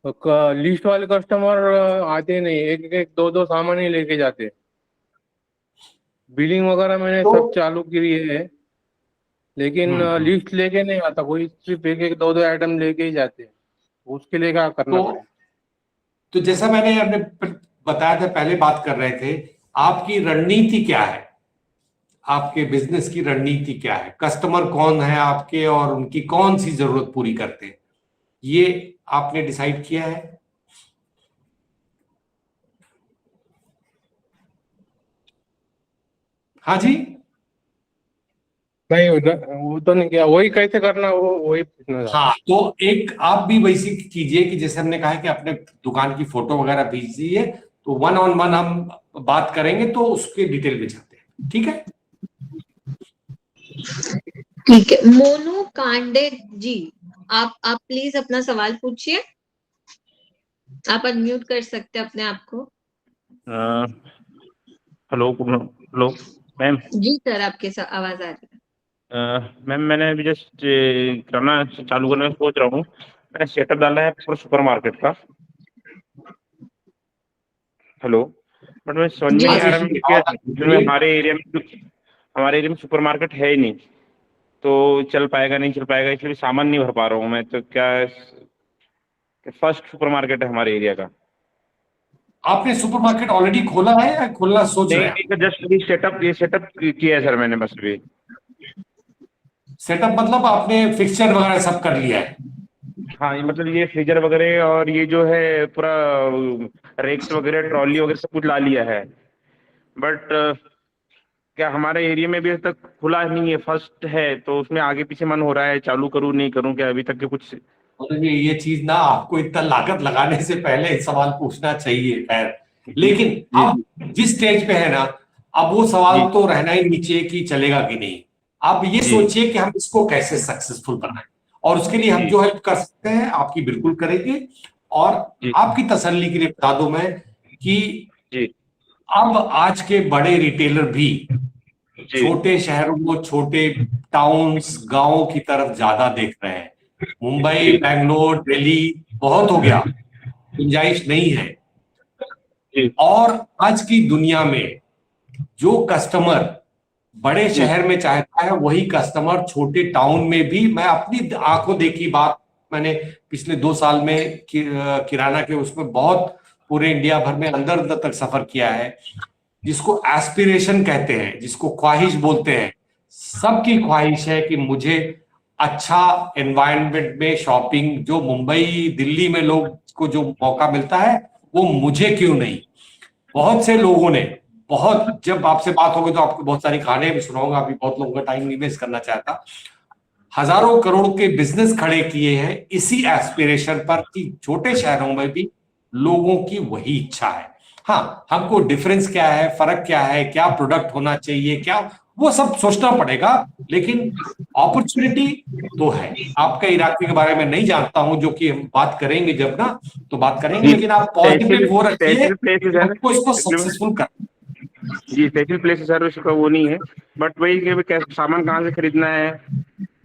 लिस्ट वाले कस्टमर आते नहीं, एक एक दो दो सामान ही लेके जाते। बिलिंग वगैरह मैंने तो सब चालू की है। लेकिन लिस्ट लेके नहीं आता कोई, सिर्फ एक एक दो दो आइटम लेके ही जाते हैं। उसके लिए क्या करना तो पड़ेगा? तो जैसा मैंने अपने बताया था, पहले बात कर रहे थे, आपकी रणनीति क्या है, आपके बिजनेस की रणनीति क्या है, कस्टमर कौन है आपके और उनकी कौन सी जरूरत पूरी करते हैं, ये आपने डिसाइड किया है? हाँ जी। नहीं वो तो नहीं किया, वही कैसे करना वो वही पूछना था। हाँ, तो एक आप भी वैसे कीजिए कि जैसे हमने कहा है कि अपने दुकान की फोटो वगैरह भेज दीजिए, तो 1-on-1 हम बात करेंगे तो उसके डिटेल में जाते हैं, ठीक है? ठीक है, मोनू कांडे जी, आप प्लीज अपना सवाल पूछिए। आप अनम्यूट कर सकते हैं अपने आप को। Hello hello ma'am. जी सर, आपके आवाज आ रही है। मैम मैंने अभी जस्ट करना चालू करने का सोच रहा हूँ। मैंने सेटअप डाला है पूरा सुपर मार्केट का। हेलो, बट मैं समझ में जी नहीं आ हाँ रहा जी, कि हमारे एरिया में सुपर मार्केट है ही नहीं, तो चल पाएगा नहीं चल पाएगा, इसलिए सामान नहीं भर पा रहा हूँ मैं। तो क्या फर्स्ट सुपर मार्केट है हमारे एरिया का? आपने सुपरमार्केट ऑलरेडी खोला है या खोलना सोच रहे नहीं हैं? नहीं, जस्ट अभी सेटअप किया है सर मैंने बस अभी। सेटअप मतलब आपने फिक्सचर वगैरह सब कर लिया है? हाँ, ये मतलब ये फ्रीजर वगैरह और ये जो है पूरा रेक्स वगैरह ट्रॉली वगैरह सब कुछ ला लिया है। बट क्या हमारे एरिया में भी अभी तक खुला नहीं है, फर्स्ट है, तो उसमें आगे पीछे मन हो रहा है चालू करूँ नहीं करूँ, क्या अभी तक के कुछ। मतलब ये चीज ना, आपको इतना लागत लगाने से पहले सवाल पूछना चाहिए, खैर। लेकिन जी अब जिस स्टेज पे है ना, अब वो सवाल जी तो रहना ही नीचे कि चलेगा कि नहीं। आप ये जी सोचिए कि हम इसको कैसे सक्सेसफुल बनाएं, और उसके लिए हम जी जो हेल्प कर सकते हैं आपकी बिल्कुल करेंगे। और जी आपकी तसल्ली के लिए बता दूं मैं कि जी अब आज के बड़े रिटेलर भी जी छोटे शहरों, छोटे टाउन्स, गांवों की तरफ ज्यादा देख रहे हैं। मुंबई, जी बेंगलोर, दिल्ली बहुत हो गया, गुंजाइश नहीं है। जी और आज की दुनिया में जो कस्टमर बड़े जी शहर में चाहता है, वही कस्टमर छोटे टाउन में भी, मैं अपनी आंखों देखी बात, मैंने पिछले 2 साल में किराना के उसमें बहुत पूरे इंडिया भर में अंदर अंदर तक सफर किया है। जिसको एस्पिरेशन कहते हैं, जिसको ख्वाहिश बोलते हैं, सबकी ख्वाहिश है कि मुझे अच्छा एनवायरनमेंट में शॉपिंग, जो मुंबई दिल्ली में लोग को जो मौका मिलता है, वो मुझे क्यों नहीं। बहुत से लोगों ने, बहुत, जब आपसे बात होगी तो आपको बहुत सारी कहानियां भी सुनाऊंगा, अभी बहुत लोगों का टाइम नहीं वेस्ट करना चाहता। हजारों करोड़ के बिजनेस खड़े किए हैं इसी एस्पिरेशन पर कि छोटे शहरों में भी लोगों की वही इच्छा है। हाँ, हमको डिफरेंस क्या है, फर्क क्या है, क्या प्रोडक्ट होना चाहिए, क्या, वो सब सोचना पड़ेगा। लेकिन अपॉर्चुनिटी तो है। आपके इलाके के बारे में नहीं जानता हूं, जो कि हम बात करेंगे जब ना, तो बात करेंगे, जी। लेकिन आप पॉजिटिव वो रखिए, स्पेशल प्लेसेस है हमको इसको ना सक्सेसफुल कर। जी, स्पेशल प्लेसेस सर, उसका वो नहीं है। बट वही कि सामान कहाँ से खरीदना है,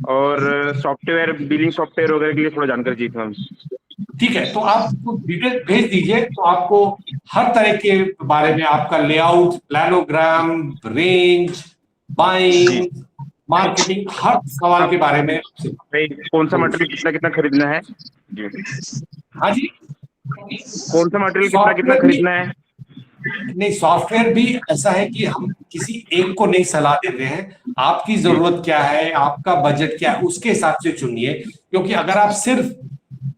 और सॉफ्टवेयर, बिलिंग सॉफ्टवेयर वगैरह के लिए थोड़ा जानकारी चाहिए था हम। ठीक है, तो आप डिटेल भेज दीजिए, तो आपको हर तरह के बारे में, आपका लेआउट, प्लानोग्राम, रेंज, बाइंग, मार्केटिंग, हर सवाल के बारे में। भाई कौन सा मटेरियल कितना कितना खरीदना है जी, हाँ जी, कौन सा मटेरियल कितना कितना सॉफ्टवेयर भी खरीदना है? नहीं, सॉफ्टवेयर भी ऐसा है कि हम किसी एक को नहीं सलाह देते हैं। आपकी जी जरूरत क्या है, आपका बजट क्या है, उसके हिसाब से चुनिए। क्योंकि अगर आप सिर्फ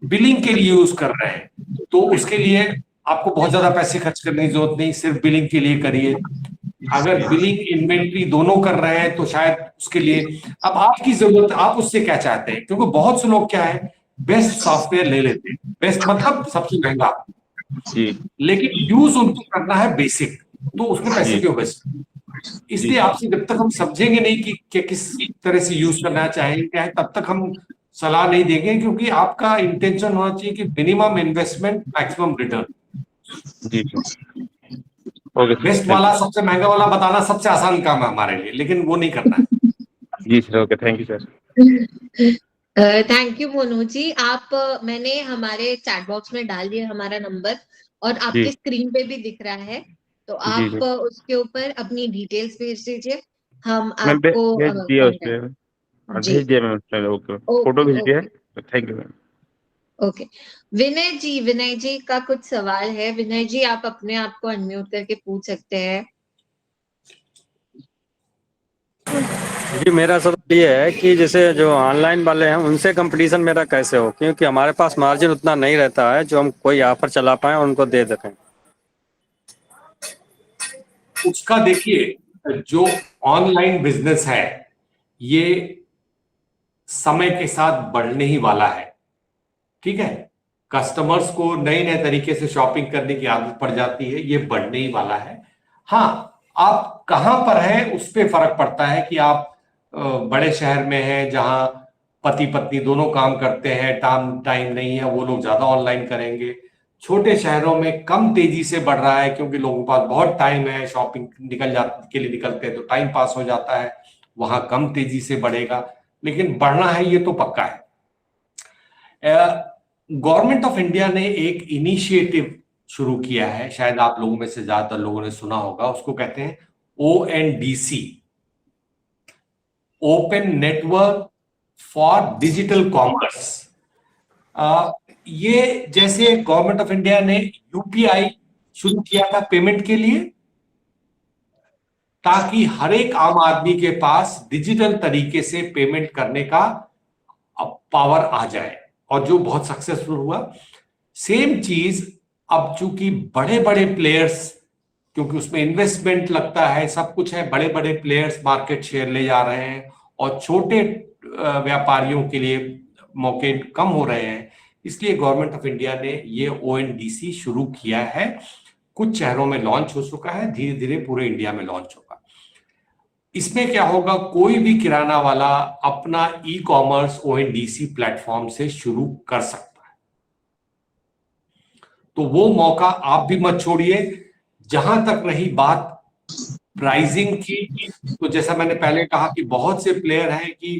बिलिंग के लिए यूज कर रहे हैं, तो उसके लिए आपको बहुत ज्यादा पैसे खर्च करने की जरूरत नहीं, सिर्फ बिलिंग के लिए करिए। अगर बिलिंग इन्वेंट्री दोनों कर रहे हैं, तो शायद उसके लिए, अब आपकी जरूरत, आप उससे क्या चाहते हैं। क्योंकि बहुत से लोग क्या है, बेस्ट सॉफ्टवेयर ले लेते हैं, बेस्ट मतलब सबसे महंगा, जी लेकिन यूज उनको करना है बेसिक, तो उसमें पैसे जी क्यों वेस्ट। जी इसलिए आपसे जब तक हम समझेंगे नहीं कि किस तरह से यूज करना चाहेंगे क्या है, तब तक हम सलाह नहीं देंगे। क्योंकि आपका इंटेंशन होना चाहिए कि मिनिमम इन्वेस्टमेंट मैक्सिमम रिटर्न। जी ओके सर, बेस्ट थैंक वाला, सबसे महंगा वाला बताना सबसे आसान काम है हमारे लिए, लेकिन वो नहीं करना है। यू। जी sir, okay, thank you sir. Thank you Monu ji. आप मैंने हमारे चैट बॉक्स में डाल दिया हमारा नंबर, और जी आपके स्क्रीन पे भी दिख रहा है, तो जी जी आप उसके ऊपर अपनी डिटेल्स भेज दीजिए, हम मैं आपको भेज दिया उस कांटेक्ट। पे। जी। भेज दिया मैम, चलो ओके, फोटो भेज दिया है, थैंक यू मैम। ओके, विनय जी का कुछ सवाल है। विनय जी, आप अपने आप को अनम्यूट करके पूछ सकते हैं। जी, मेरा सवाल ये है कि जैसे जो ऑनलाइन वाले हैं उनसे कंपटीशन मेरा कैसे हो, क्योंकि हमारे पास मार्जिन उतना नहीं रहता है जो हम कोई ऑफर चला पाए और उनको दे सकें। उसका देखिए, जो ऑनलाइन बिजनेस है ये समय के साथ बढ़ने ही वाला है। ठीक है, कस्टमर्स को नए नए तरीके से शॉपिंग करने की आदत पड़ जाती है, ये बढ़ने ही वाला है। हाँ, आप कहां पर हैं उस पर फर्क पड़ता है कि आप बड़े शहर में हैं जहां पति पत्नी दोनों काम करते हैं, टाइम नहीं है, वो लोग ज्यादा ऑनलाइन करेंगे। छोटे शहरों में कम तेजी से बढ़ रहा है क्योंकि लोगों के पास बहुत टाइम है, शॉपिंग के लिए निकलते हैं तो टाइम पास हो जाता है, वहां कम तेजी से बढ़ेगा, लेकिन बढ़ना है ये तो पक्का है। गवर्नमेंट ऑफ इंडिया ने एक इनिशिएटिव शुरू किया है, शायद आप लोगों में से ज्यादातर लोगों ने सुना होगा, उसको कहते हैं ONDC, open network for digital commerce. ये जैसे गवर्नमेंट ऑफ इंडिया ने UPI शुरू किया था पेमेंट के लिए, ताकि हर एक आम आदमी के पास डिजिटल तरीके से पेमेंट करने का पावर आ जाए, और जो बहुत सक्सेसफुल हुआ। सेम चीज अब चूंकि बड़े बड़े प्लेयर्स, क्योंकि उसमें इन्वेस्टमेंट लगता है, सब कुछ है, बड़े बड़े प्लेयर्स मार्केट शेयर ले जा रहे हैं और छोटे व्यापारियों के लिए मौके कम हो रहे हैं, इसलिए गवर्नमेंट ऑफ इंडिया ने ये ONDC शुरू किया है। कुछ शहरों में लॉन्च हो चुका है, धीरे धीरे पूरे इंडिया में लॉन्च होगा। इसमें क्या होगा, कोई भी किराना वाला अपना ई-कॉमर्स ONDC प्लेटफॉर्म से शुरू कर सकता है, तो वो मौका आप भी मत छोड़िए। जहां तक रही बात प्राइसिंग की, तो जैसा मैंने पहले कहा कि बहुत से प्लेयर हैं कि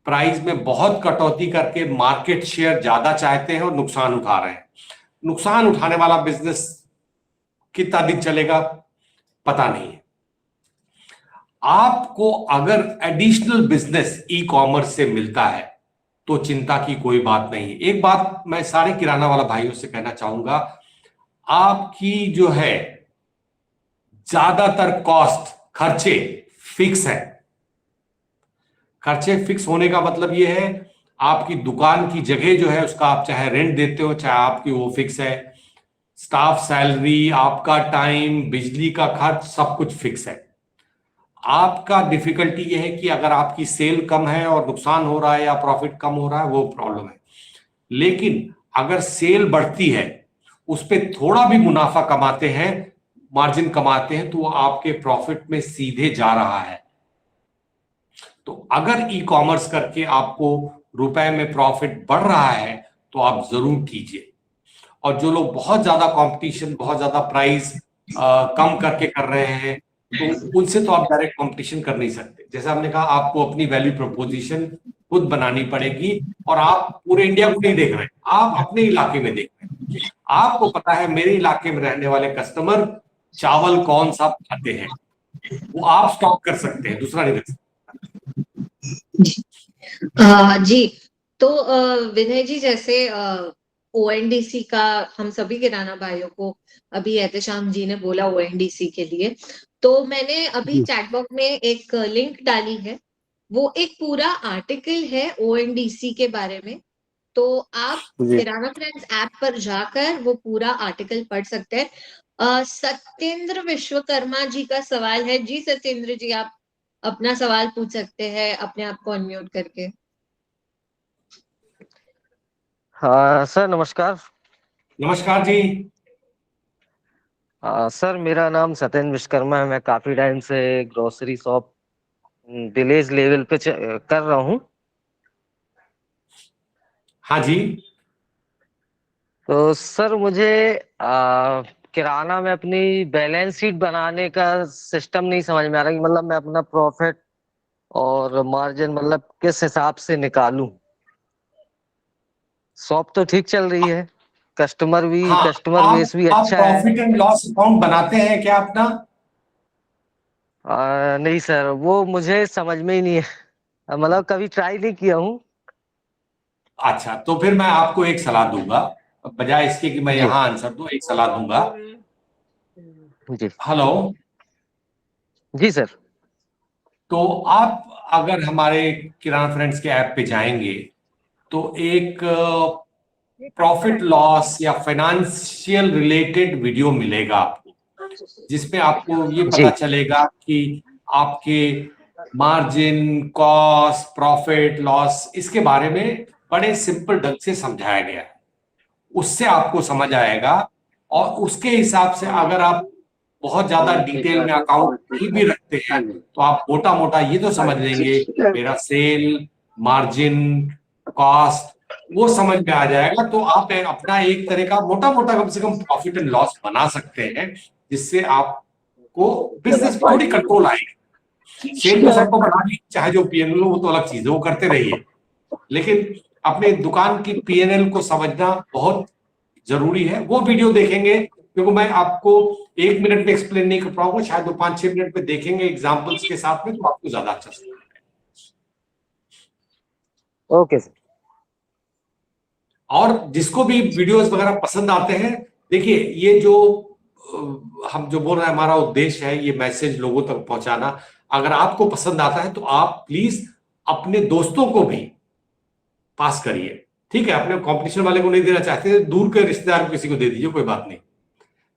प्राइस में बहुत कटौती करके मार्केट शेयर ज्यादा चाहते हैं और नुकसान उठा रहे हैं। नुकसान उठाने वाला बिजनेस कितना दिन चलेगा पता नहीं है। आपको अगर एडिशनल बिजनेस ई-कॉमर्स से मिलता है तो चिंता की कोई बात नहीं है। एक बात मैं सारे किराना वाला भाइयों से कहना चाहूंगा, आपकी जो है ज्यादातर कॉस्ट, खर्चे फिक्स है। खर्चे फिक्स होने का मतलब ये है, आपकी दुकान की जगह जो है उसका आप चाहे रेंट देते हो चाहे आपकी वो फिक्स है, स्टाफ सैलरी, आपका टाइम, बिजली का खर्च, सब कुछ फिक्स है। आपका डिफिकल्टी यह है कि अगर आपकी सेल कम है और नुकसान हो रहा है या प्रॉफिट कम हो रहा है, वो प्रॉब्लम है। लेकिन अगर सेल बढ़ती है, उस पर थोड़ा भी मुनाफा कमाते हैं, मार्जिन कमाते हैं, तो वो आपके प्रॉफिट में सीधे जा रहा है। तो अगर ई-कॉमर्स करके आपको रुपए में प्रॉफिट बढ़ रहा है तो आप जरूर कीजिए। और जो लोग बहुत ज्यादा कंपटीशन, बहुत ज्यादा प्राइस कम करके कर रहे हैं, तो उनसे तो आप डायरेक्ट कंपटीशन कर नहीं सकते। जैसे हमने कहा, आपको अपनी वैल्यू प्रोपोजिशन खुद बनानी पड़ेगी, और आप पूरे इंडिया को नहीं देख रहे हैं, आप अपने इलाके में देख रहे हैं। आपको पता है मेरे इलाके में रहने वाले कस्टमर चावल कौन सा खाते हैं, वो आप स्टॉक कर सकते हैं, दूसरा नहीं रख सकते। जी, तो विनय जी, जैसे ONDC का हम सभी किराना भाइयों को अभी एहतेशाम जी ने बोला ONDC के लिए, तो मैंने अभी चैट बॉक्स में एक लिंक डाली है, वो एक पूरा आर्टिकल है ONDC के बारे में। तो आप किराना फ्रेंड्स ऐप पर जाकर वो पूरा आर्टिकल पढ़ सकते हैं। सत्येंद्र विश्वकर्मा जी का सवाल है। जी सत्येंद्र जी, आप अपना सवाल पूछ सकते हैं अपने आप को अनम्यूट करके। हाँ सर, नमस्कार। नमस्कार जी। सर, मेरा नाम सत्येंद्र विश्वकर्मा है। मैं काफी टाइम से ग्रोसरी शॉप विलेज लेवल पे कर रहा हूँ। हाँ जी। तो सर, मुझे किराना में अपनी बैलेंस शीट बनाने का सिस्टम नहीं समझ में आ रहा कि मतलब मैं अपना प्रॉफिट और मार्जिन मतलब किस हिसाब से निकालूं। शॉप तो ठीक चल रही है, कस्टमर बेस भी अच्छा है। प्रॉफिट एंड लॉस अकाउंट बनाते हैं क्या अपना? नहीं सर, वो मुझे समझ में ही नहीं है। मतलब कभी ट्राई नहीं किया हूँ। अच्छा, तो फिर मैं आपको एक सलाह दूंगा, बजाय इसके कि मैं जी यहाँ आंसर दूं, एक सलाह दूंगा। जी हेलो। जी सर। तो आप अगर हमारे किराना फ्रेंड्स के ऐप पे जाएंगे तो एक प्रॉफिट लॉस या फाइनेंशियल रिलेटेड वीडियो मिलेगा आपको, जिसमें आपको ये पता जी चलेगा कि आपके मार्जिन, कॉस्ट, प्रॉफिट लॉस, इसके बारे में बड़े सिंपल ढंग से समझाया गया है। उससे आपको समझ आएगा और उसके हिसाब से अगर आप बहुत ज्यादा डिटेल में अकाउंट नहीं भी रखते हैं तो आप मोटा मोटा ये तो समझ लेंगे मेरा सेल, मार्जिन, कॉस्ट, वो समझ में आ जाएगा। तो आप अपना एक तरह का मोटा मोटा कम से कम प्रॉफिट एंड लॉस बना सकते हैं, जिससे आपको बिजनेस में थोड़ी कंट्रोल आएगी। सेल तो सबको बनानी, चाहे जो पीएनएल हो वो तो अलग चीज है, वो करते रहिए, लेकिन अपने दुकान की पीएनएल को समझना बहुत जरूरी है। वो वीडियो देखेंगे, क्योंकि मैं आपको 1 मिनट में एक्सप्लेन नहीं कर पाऊंगा, शायद वो 5-6 मिनट में देखेंगे एग्जांपल्स के साथ में, तो आपको ज्यादा अच्छा समझ आएगा। Okay sir. और जिसको भी वीडियोस वगैरह पसंद आते हैं, देखिए ये जो हम जो बोल रहे हैं, हमारा उद्देश्य है ये मैसेज लोगों तक पहुंचाना। अगर आपको पसंद आता है तो आप प्लीज अपने दोस्तों को भी पास करिए, ठीक है। अपने कंपटीशन वाले को नहीं देना चाहते, दूर के रिश्तेदार को किसी को दे दीजिए, कोई बात नहीं,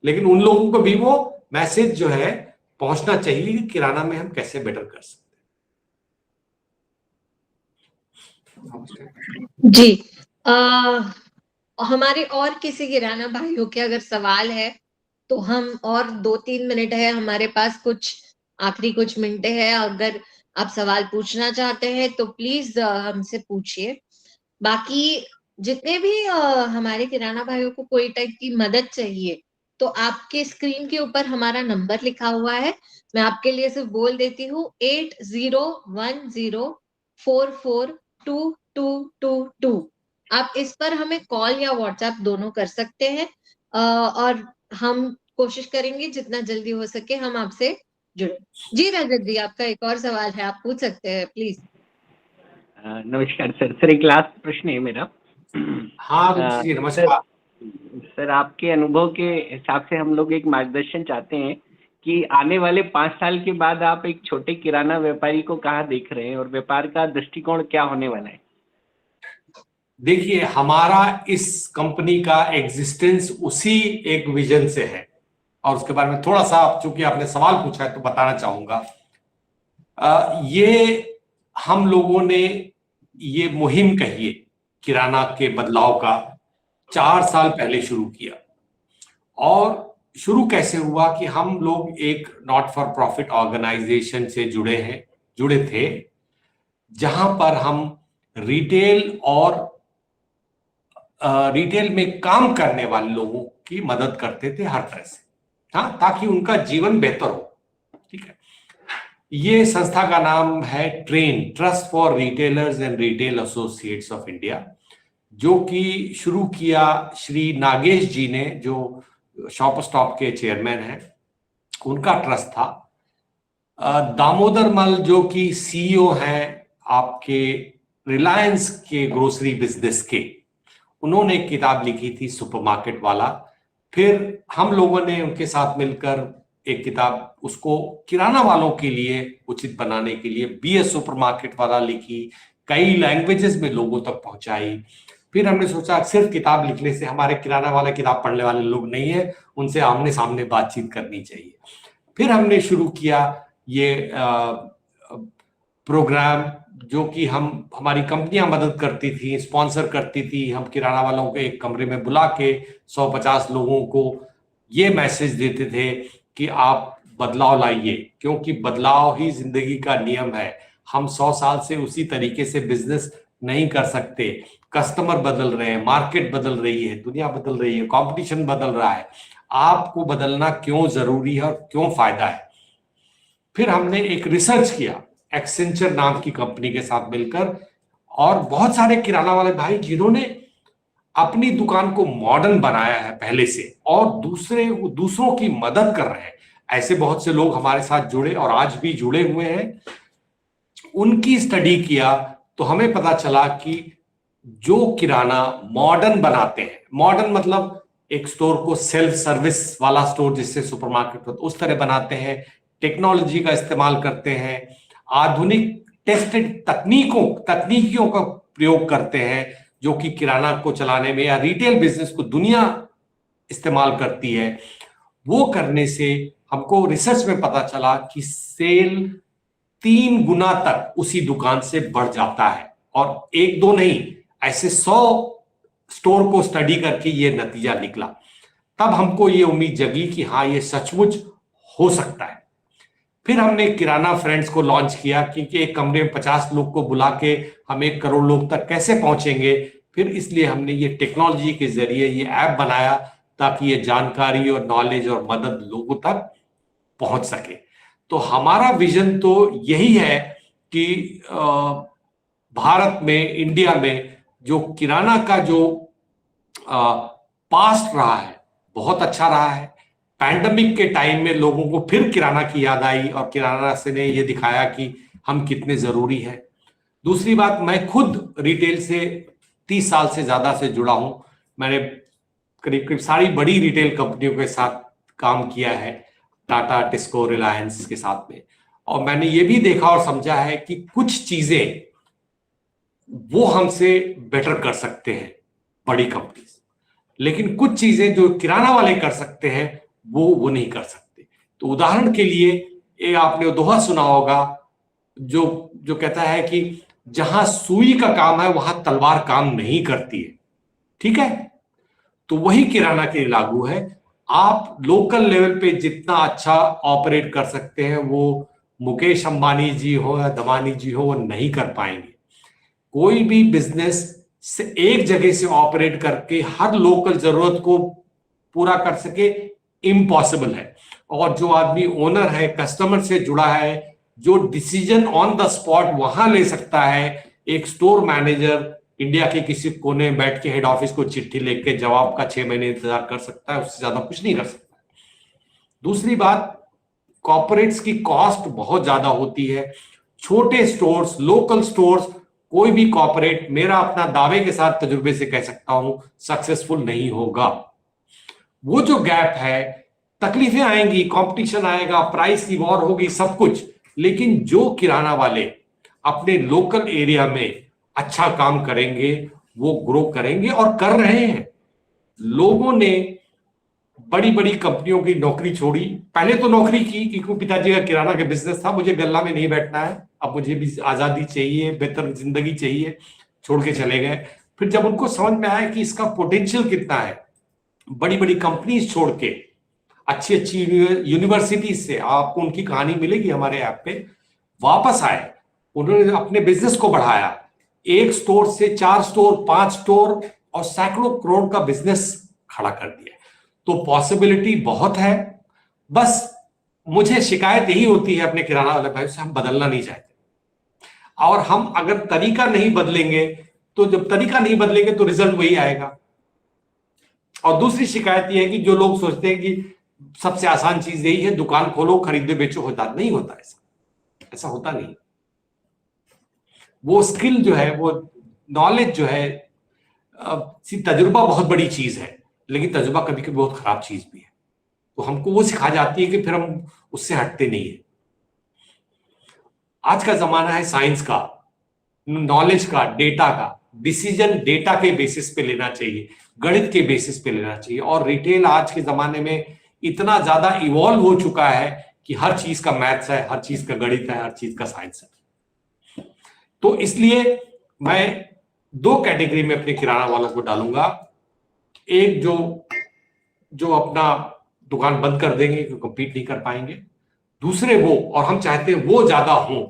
लेकिन उन लोगों को भी वो मैसेज जो है पहुंचना चाहिए कि किराना में हम कैसे बेटर कर सकते हैं। जी, हमारे और किसी किराना भाइयों के अगर सवाल है तो हम, और 2-3 मिनट है हमारे पास, कुछ आखिरी कुछ मिनट है, अगर आप सवाल पूछना चाहते हैं तो प्लीज हमसे पूछिए। बाकी जितने भी हमारे किराना भाइयों को कोई टाइप की मदद चाहिए तो आपके स्क्रीन के ऊपर हमारा नंबर लिखा हुआ है, मैं आपके लिए सिर्फ बोल देती हूँ, 8010442222। आप इस पर हमें कॉल या व्हाट्सएप दोनों कर सकते हैं, और हम कोशिश करेंगे जितना जल्दी हो सके हम आपसे जुड़े। जी रजत जी, आपका एक और सवाल है, आप पूछ सकते हैं प्लीज। नमस्कार सर। सर एक लास्ट प्रश्न है मेरा। हाँ रुचि जी, नमस्कार। सर आपके अनुभव के हिसाब से हम लोग एक मार्गदर्शन चाहते हैं कि आने वाले 5 साल के बाद आप एक छोटे किराना व्यापारी को कहाँ देख रहे हैं और व्यापार का दृष्टिकोण क्या होने वाला है? देखिए, हमारा इस कंपनी का एग्जिस्टेंस उसी एक विजन से है, और उसके बारे में थोड़ा सा, चूंकि आपने सवाल पूछा है तो बताना चाहूंगा। ये हम लोगों ने ये मुहिम कहिए किराना के बदलाव का 4 साल पहले शुरू किया। और शुरू कैसे हुआ कि हम लोग एक नॉट फॉर प्रॉफिट ऑर्गेनाइजेशन से जुड़े थे, जहां पर हम रिटेल और रिटेल में काम करने वाले लोगों की मदद करते थे हर तरह से, हाँ, ताकि उनका जीवन बेहतर हो, ठीक है। ये संस्था का नाम है train, trust for retailers and retail associates of India, जो कि शुरू किया श्री नागेश जी ने, जो शॉप स्टॉप के चेयरमैन हैं, उनका ट्रस्ट था। दामोदर मल जो कि सीईओ हैं आपके रिलायंस के ग्रोसरी बिजनेस के, उन्होंने एक किताब लिखी थी सुपरमार्केट वाला। फिर हम लोगों ने उनके साथ मिलकर एक किताब उसको किराना वालों के लिए उचित बनाने के लिए बीएस सुपरमार्केट वाला लिखी, कई लैंग्वेजेस में लोगों तक पहुंचाई। फिर हमने सोचा सिर्फ किताब लिखने से, हमारे किराना वाला किताब पढ़ने वाले लोग नहीं है, उनसे आमने सामने बातचीत करनी चाहिए। फिर हमने शुरू किया ये प्रोग्राम, जो कि हमारी कंपनियां मदद करती थी, स्पॉन्सर करती थी। हम किराना वालों को एक कमरे में बुला के 150 लोगों को ये मैसेज देते थे कि आप बदलाव लाइए, क्योंकि बदलाव ही जिंदगी का नियम है। हम 100 साल से उसी तरीके से बिजनेस नहीं कर सकते। कस्टमर बदल रहे हैं, मार्केट बदल रही है, दुनिया बदल रही है, कंपटीशन बदल रहा है। आपको बदलना क्यों जरूरी है और क्यों फायदा है। फिर हमने एक रिसर्च किया एक्सेंचर नाम की कंपनी के साथ मिलकर, और बहुत सारे किराना वाले भाई जिन्होंने अपनी दुकान को मॉडर्न बनाया है पहले से और दूसरों की मदद कर रहे हैं, ऐसे बहुत से लोग हमारे साथ जुड़े और आज भी जुड़े हुए हैं। उनकी स्टडी किया तो हमें पता चला कि जो किराना मॉडर्न बनाते हैं, मॉडर्न मतलब एक स्टोर को सेल्फ सर्विस वाला स्टोर जिससे सुपरमार्केट होता उस तरह बनाते हैं, टेक्नोलॉजी का इस्तेमाल करते हैं, आधुनिक टेस्टेड तकनीकियों का प्रयोग करते हैं, जो कि किराना को चलाने में या रिटेल बिजनेस को दुनिया इस्तेमाल करती है, वो करने से हमको रिसर्च में पता चला कि सेल 3 गुना तक उसी दुकान से बढ़ जाता है। और 1-2 नहीं, ऐसे 100 स्टोर को स्टडी करके ये नतीजा निकला। तब हमको ये उम्मीद जगी कि हाँ, ये सचमुच हो सकता है। फिर हमने किराना फ्रेंड्स को लॉन्च किया, क्योंकि एक कमरे में 50 लोग को बुला के हम 1 करोड़ लोग तक कैसे पहुंचेंगे। फिर इसलिए हमने ये टेक्नोलॉजी के जरिए ये ऐप बनाया ताकि ये जानकारी और नॉलेज और मदद लोगों तक पहुंच सके। तो हमारा विजन तो यही है कि भारत में, इंडिया में जो किराना का जो पास्ट रहा है बहुत अच्छा रहा है। पैंडेमिक के टाइम में लोगों को फिर किराना की याद आई और किराना से ने ये दिखाया कि हम कितने जरूरी है। दूसरी बात, मैं खुद रिटेल से 30 साल से ज्यादा से जुड़ा हूं। मैंने करीब करीब सारी बड़ी रिटेल कंपनियों के साथ काम किया है, टाटा, टिस्को, रिलायंस के साथ में। और मैंने ये भी देखा और समझा है कि कुछ चीजें वो हमसे बेटर कर सकते हैं बड़ी कंपनी, लेकिन कुछ चीजें जो किराना वाले कर सकते हैं वो नहीं कर सकते। तो उदाहरण के लिए, ये आपने दोहा सुना होगा जो कहता है कि जहां सुई का काम है वहां तलवार काम नहीं करती है। ठीक है, तो वही किराना के लिए लागू है। आप लोकल लेवल पे जितना अच्छा ऑपरेट कर सकते हैं वो मुकेश अंबानी जी हो या दमानी जी हो वो नहीं कर पाएंगे। कोई भी बिजनेस से एक जगह से ऑपरेट करके हर लोकल जरूरत को पूरा कर सके इम्पॉसिबल है। और जो आदमी ओनर है, कस्टमर से जुड़ा है, जो डिसीजन ऑन द स्पॉट वहां ले सकता है, एक स्टोर मैनेजर इंडिया के किसी कोने में बैठ के हेड ऑफिस को चिट्ठी लेके जवाब का 6 महीने इंतजार कर सकता है, उससे ज्यादा कुछ नहीं कर सकता। दूसरी बात, कॉर्पोरेट्स की कॉस्ट बहुत ज्यादा होती है। छोटे स्टोर्स, लोकल स्टोर्स, कोई भी कॉर्पोरेट, मेरा अपना दावे के साथ तजुर्बे से कह सकता हूं, सक्सेसफुल नहीं होगा। वो जो गैप है, तकलीफें आएंगी, कंपटीशन आएगा, प्राइस की वॉर होगी, सब कुछ, लेकिन जो किराना वाले अपने लोकल एरिया में अच्छा काम करेंगे वो ग्रो करेंगे और कर रहे हैं। लोगों ने बड़ी बड़ी कंपनियों की नौकरी छोड़ी। पहले तो नौकरी की क्योंकि पिताजी का किराना का बिजनेस था, मुझे गल्ला में नहीं बैठना है, अब मुझे भी आजादी चाहिए, बेहतर जिंदगी चाहिए, छोड़ के चले गए। फिर जब उनको समझ में आया कि इसका पोटेंशियल कितना है, बड़ी बड़ी कंपनीज छोड़ के अच्छी अच्छी यूनिवर्सिटी से, आपको उनकी कहानी मिलेगी हमारे ऐप पे, वापस आए, उन्होंने अपने बिजनेस को बढ़ाया, 1 स्टोर से 4 स्टोर, 5 स्टोर और सैकड़ों करोड़ का बिजनेस खड़ा कर दिया। तो पॉसिबिलिटी बहुत है। बस मुझे शिकायत यही होती है अपने किराना वाले भाई से, हम बदलना नहीं चाहते। और हम अगर तरीका नहीं बदलेंगे तो जब तरीका नहीं बदलेंगे तो रिजल्ट वही आएगा। और दूसरी शिकायत यह है कि जो लोग सोचते हैं कि सबसे आसान चीज यही है, दुकान खोलो, खरीदो बेचो, होता नहीं होता, ऐसा होता नहीं। वो स्किल जो है, वो नॉलेज जो है, तजुर्बा बहुत बड़ी चीज है, लेकिन तजुर्बा कभी कभी बहुत खराब चीज भी है। तो हमको वो सिखा जाती है कि फिर हम उससे हटते नहीं है। आज का जमाना है साइंस का, नॉलेज का, डेटा का। डिसीजन डेटा के बेसिस पे लेना चाहिए, गणित के बेसिस पे लेना चाहिए। और रिटेल आज के जमाने में इतना ज्यादा इवॉल्व हो चुका है कि हर चीज का मैथ्स है, हर चीज का गणित है, हर चीज का साइंस है। तो इसलिए मैं 2 कैटेगरी में अपने किराना वालों को डालूंगा। एक जो अपना दुकान बंद कर देंगे, क्योंकि कम्पीट नहीं कर पाएंगे। दूसरे वो, और हम चाहते हैं वो ज्यादा हों,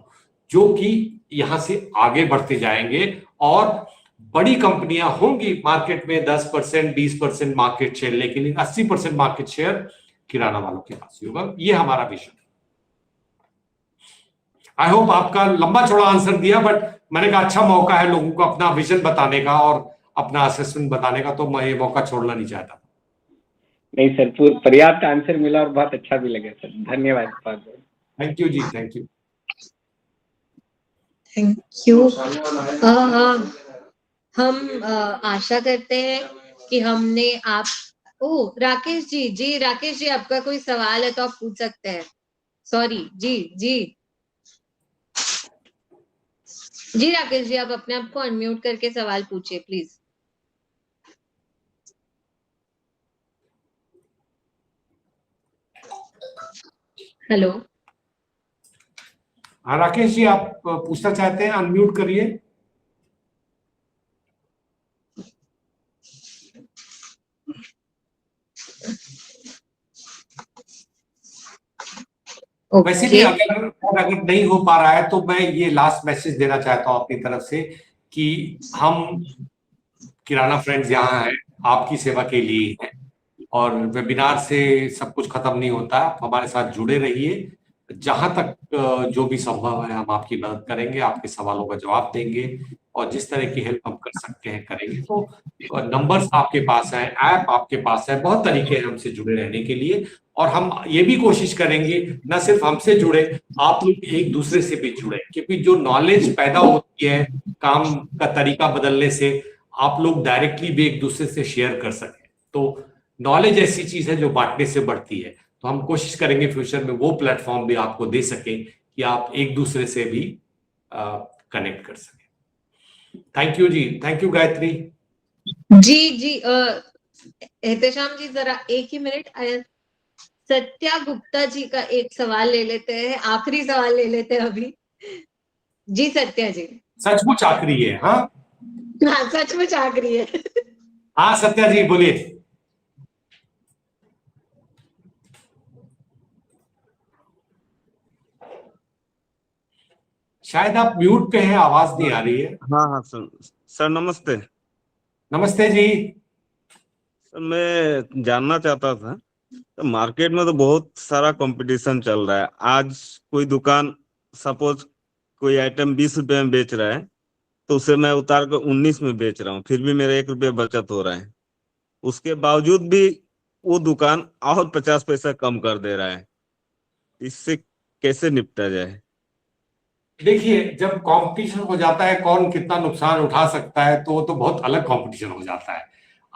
जो कि यहां से आगे बढ़ते जाएंगे और बड़ी कंपनियां होंगी मार्केट में 10%, 20% मार्केट शेयर, लेकिन 80% मार्केट शेयर किराना वालों के पास ही होगा। ये हमारा विजन। आई होप आपका लंबा चौड़ा आंसर दिया, बट मैंने कहा अच्छा मौका है लोगों को अपना विजन बताने का और अपना असेसमेंट बताने का, तो मैं ये मौका छोड़ना नहीं चाहता। नहीं सर, पर्याप्त आंसर मिला और बहुत अच्छा भी लगा सर, धन्यवाद। Thank you ji, thank you. Thank you. हम आशा करते हैं कि हमने आप राकेश जी राकेश जी, आपका कोई सवाल है तो आप पूछ सकते हैं। सॉरी जी राकेश जी, आप अपने आप को अनम्यूट करके सवाल पूछिए प्लीज। हेलो। हाँ राकेश जी, आप पूछना चाहते हैं, अनम्यूट करिए। वैसे भी अगर नहीं हो पा रहा है तो मैं ये लास्ट मैसेज देना चाहता हूं अपनी तरफ से कि हम किराना फ्रेंड्स यहाँ हैं, आपकी सेवा के लिए हैं, और वेबिनार से सब कुछ खत्म नहीं होता। आप हमारे साथ जुड़े रहिए, जहां तक जो भी संभव है हम आपकी मदद करेंगे, आपके सवालों का जवाब देंगे, और जिस तरह की हेल्प हम कर सकते हैं करेंगे। तो नंबर्स आपके पास है, ऐप आपके पास है, बहुत तरीके हैं हमसे जुड़े रहने के लिए। और हम ये भी कोशिश करेंगे न सिर्फ हमसे जुड़े, आप लोग एक दूसरे से भी जुड़े, क्योंकि जो नॉलेज पैदा होती है काम का तरीका बदलने से, आप लोग डायरेक्टली भी एक दूसरे से शेयर कर सकें। तो नॉलेज ऐसी चीज है जो बांटने से बढ़ती है। तो हम कोशिश करेंगे फ्यूचर में वो प्लेटफॉर्म भी आपको दे सकें कि आप एक दूसरे से भी कनेक्ट कर सकें। Thank you ji, thank you Gayatri ji. Ehtesham ji, जरा एक ही मिनट, सत्या गुप्ता जी का एक सवाल ले लेते हैं, आखिरी सवाल ले लेते हैं अभी। जी सत्या जी। सचमुच आखिरी है? हाँ सचमुच आखिरी है। हाँ सत्या जी बोलिए। शायद आप म्यूट पे हैं, आवाज नहीं आ रही है। हाँ हाँ सर नमस्ते। नमस्ते जी। सर मैं जानना चाहता था, तो मार्केट में तो बहुत सारा कंपटीशन चल रहा है। आज कोई दुकान सपोज कोई आइटम 20 रुपए में बेच रहा है, तो उसे मैं उतार कर 19 में बेच रहा हूँ, फिर भी मेरा 1 रुपया बचत हो रहा है। उसके बावजूद भी वो दुकान और 50 पैसा कम कर दे रहा है। इससे कैसे निपटा जाए? देखिए, जब कंपटीशन हो जाता है कौन कितना नुकसान उठा सकता है, तो बहुत अलग कंपटीशन हो जाता है।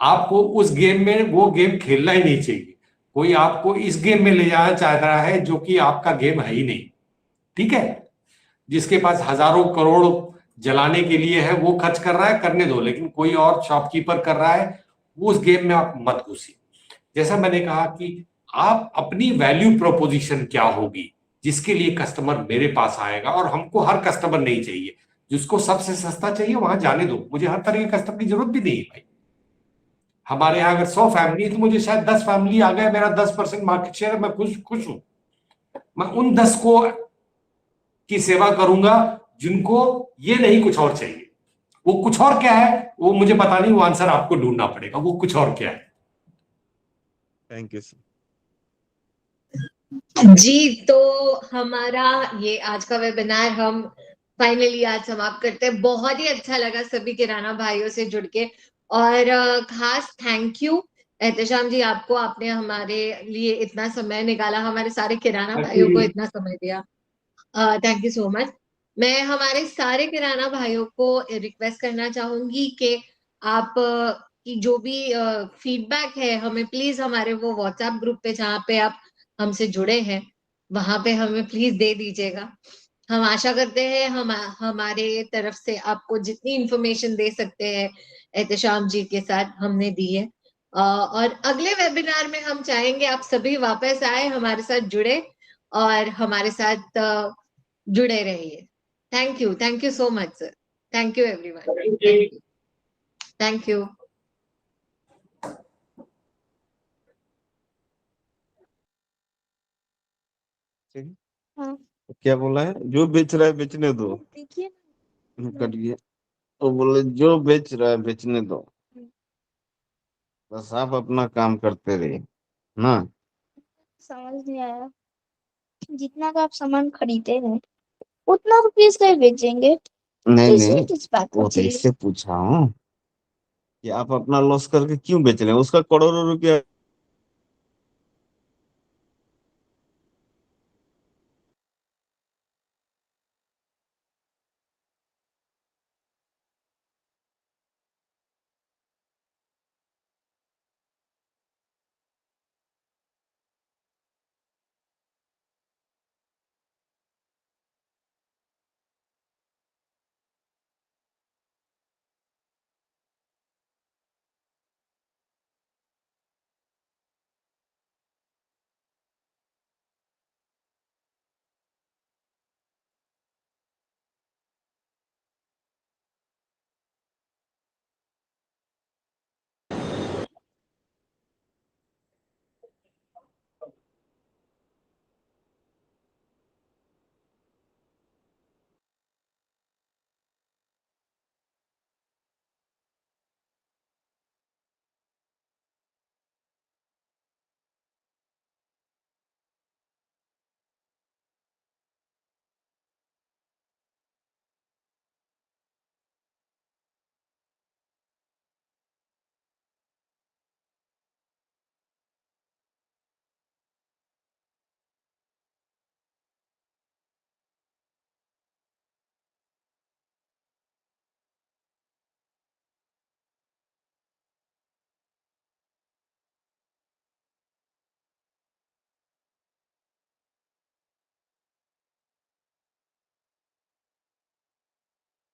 आपको उस गेम में वो गेम खेलना ही नहीं चाहिए। कोई आपको इस गेम में ले जाना चाह रहा है जो कि आपका गेम है ही नहीं। ठीक है, जिसके पास हजारों करोड़ जलाने के लिए है वो खर्च कर रहा है, करने दो, लेकिन कोई और शॉपकीपर कर रहा है, वो उस गेम में आप मत घुसिए। जैसा मैंने कहा कि आप अपनी वैल्यू प्रोपोजिशन क्या होगी जिसके लिए कस्टमर मेरे पास आएगा। और हमको हर कस्टमर नहीं चाहिए, जिसको सबसे सस्ता चाहिए वहां जाने दो, मुझे हर तरह के कस्टमर की जरूरत भी नहीं है भाई। हमारे यहाँ अगर 100 फैमिली है तो मुझे शायद 10 फैमिली आ गए, मेरा 10% मार्केट शेयर है, मैं खुश हूं। मैं उन 10 को की सेवा करूंगा जिनको ये नहीं कुछ और चाहिए। वो कुछ और क्या है वो मुझे पता नहीं, वो आंसर आपको ढूंढना पड़ेगा, वो कुछ और क्या है। Thank you sir. जी, तो हमारा ये आज का वेबिनार हम फाइनली आज समाप्त करते हैं। बहुत ही अच्छा लगा सभी किराना भाइयों से जुड़ के, और खास थैंक यू एहतेशाम जी आपको, आपने हमारे लिए इतना समय निकाला, हमारे सारे किराना भाइयों को इतना समय दिया। Thank you so much. मैं हमारे सारे किराना भाइयों को रिक्वेस्ट करना चाहूंगी कि आप की जो भी फीडबैक है हमें प्लीज हमारे वो व्हाट्सएप ग्रुप पे जहाँ पे आप हमसे जुड़े हैं वहां पे हमें प्लीज दे दीजिएगा। हम आशा करते हैं हमारे तरफ से आपको जितनी इंफॉर्मेशन दे सकते हैं एहतेशाम जी के साथ हमने दी है। और अगले वेबिनार में हम चाहेंगे आप सभी वापस आए, हमारे साथ जुड़े और हमारे साथ जुड़े रहिए। Thank you so much sir. Thank you everyone. Thank you. हाँ। क्या बोला है? जो बेच रहा है बेचने दो। देखिए करिए, तो बोले जो बेच रहा है बेचने दो, बस आप अपना काम करते रहिए ना। समझ नहीं आया। जितना का आप सामान खरीदे हैं उतना रुपीस का ही बेचेंगे? नहीं तो इसमें नहीं, किस बात वो का तो चाहिए? इससे पूछा हूँ कि आप अपना लॉस करके क्यों बेच रहे हैं। उसका करोड़ों रुपया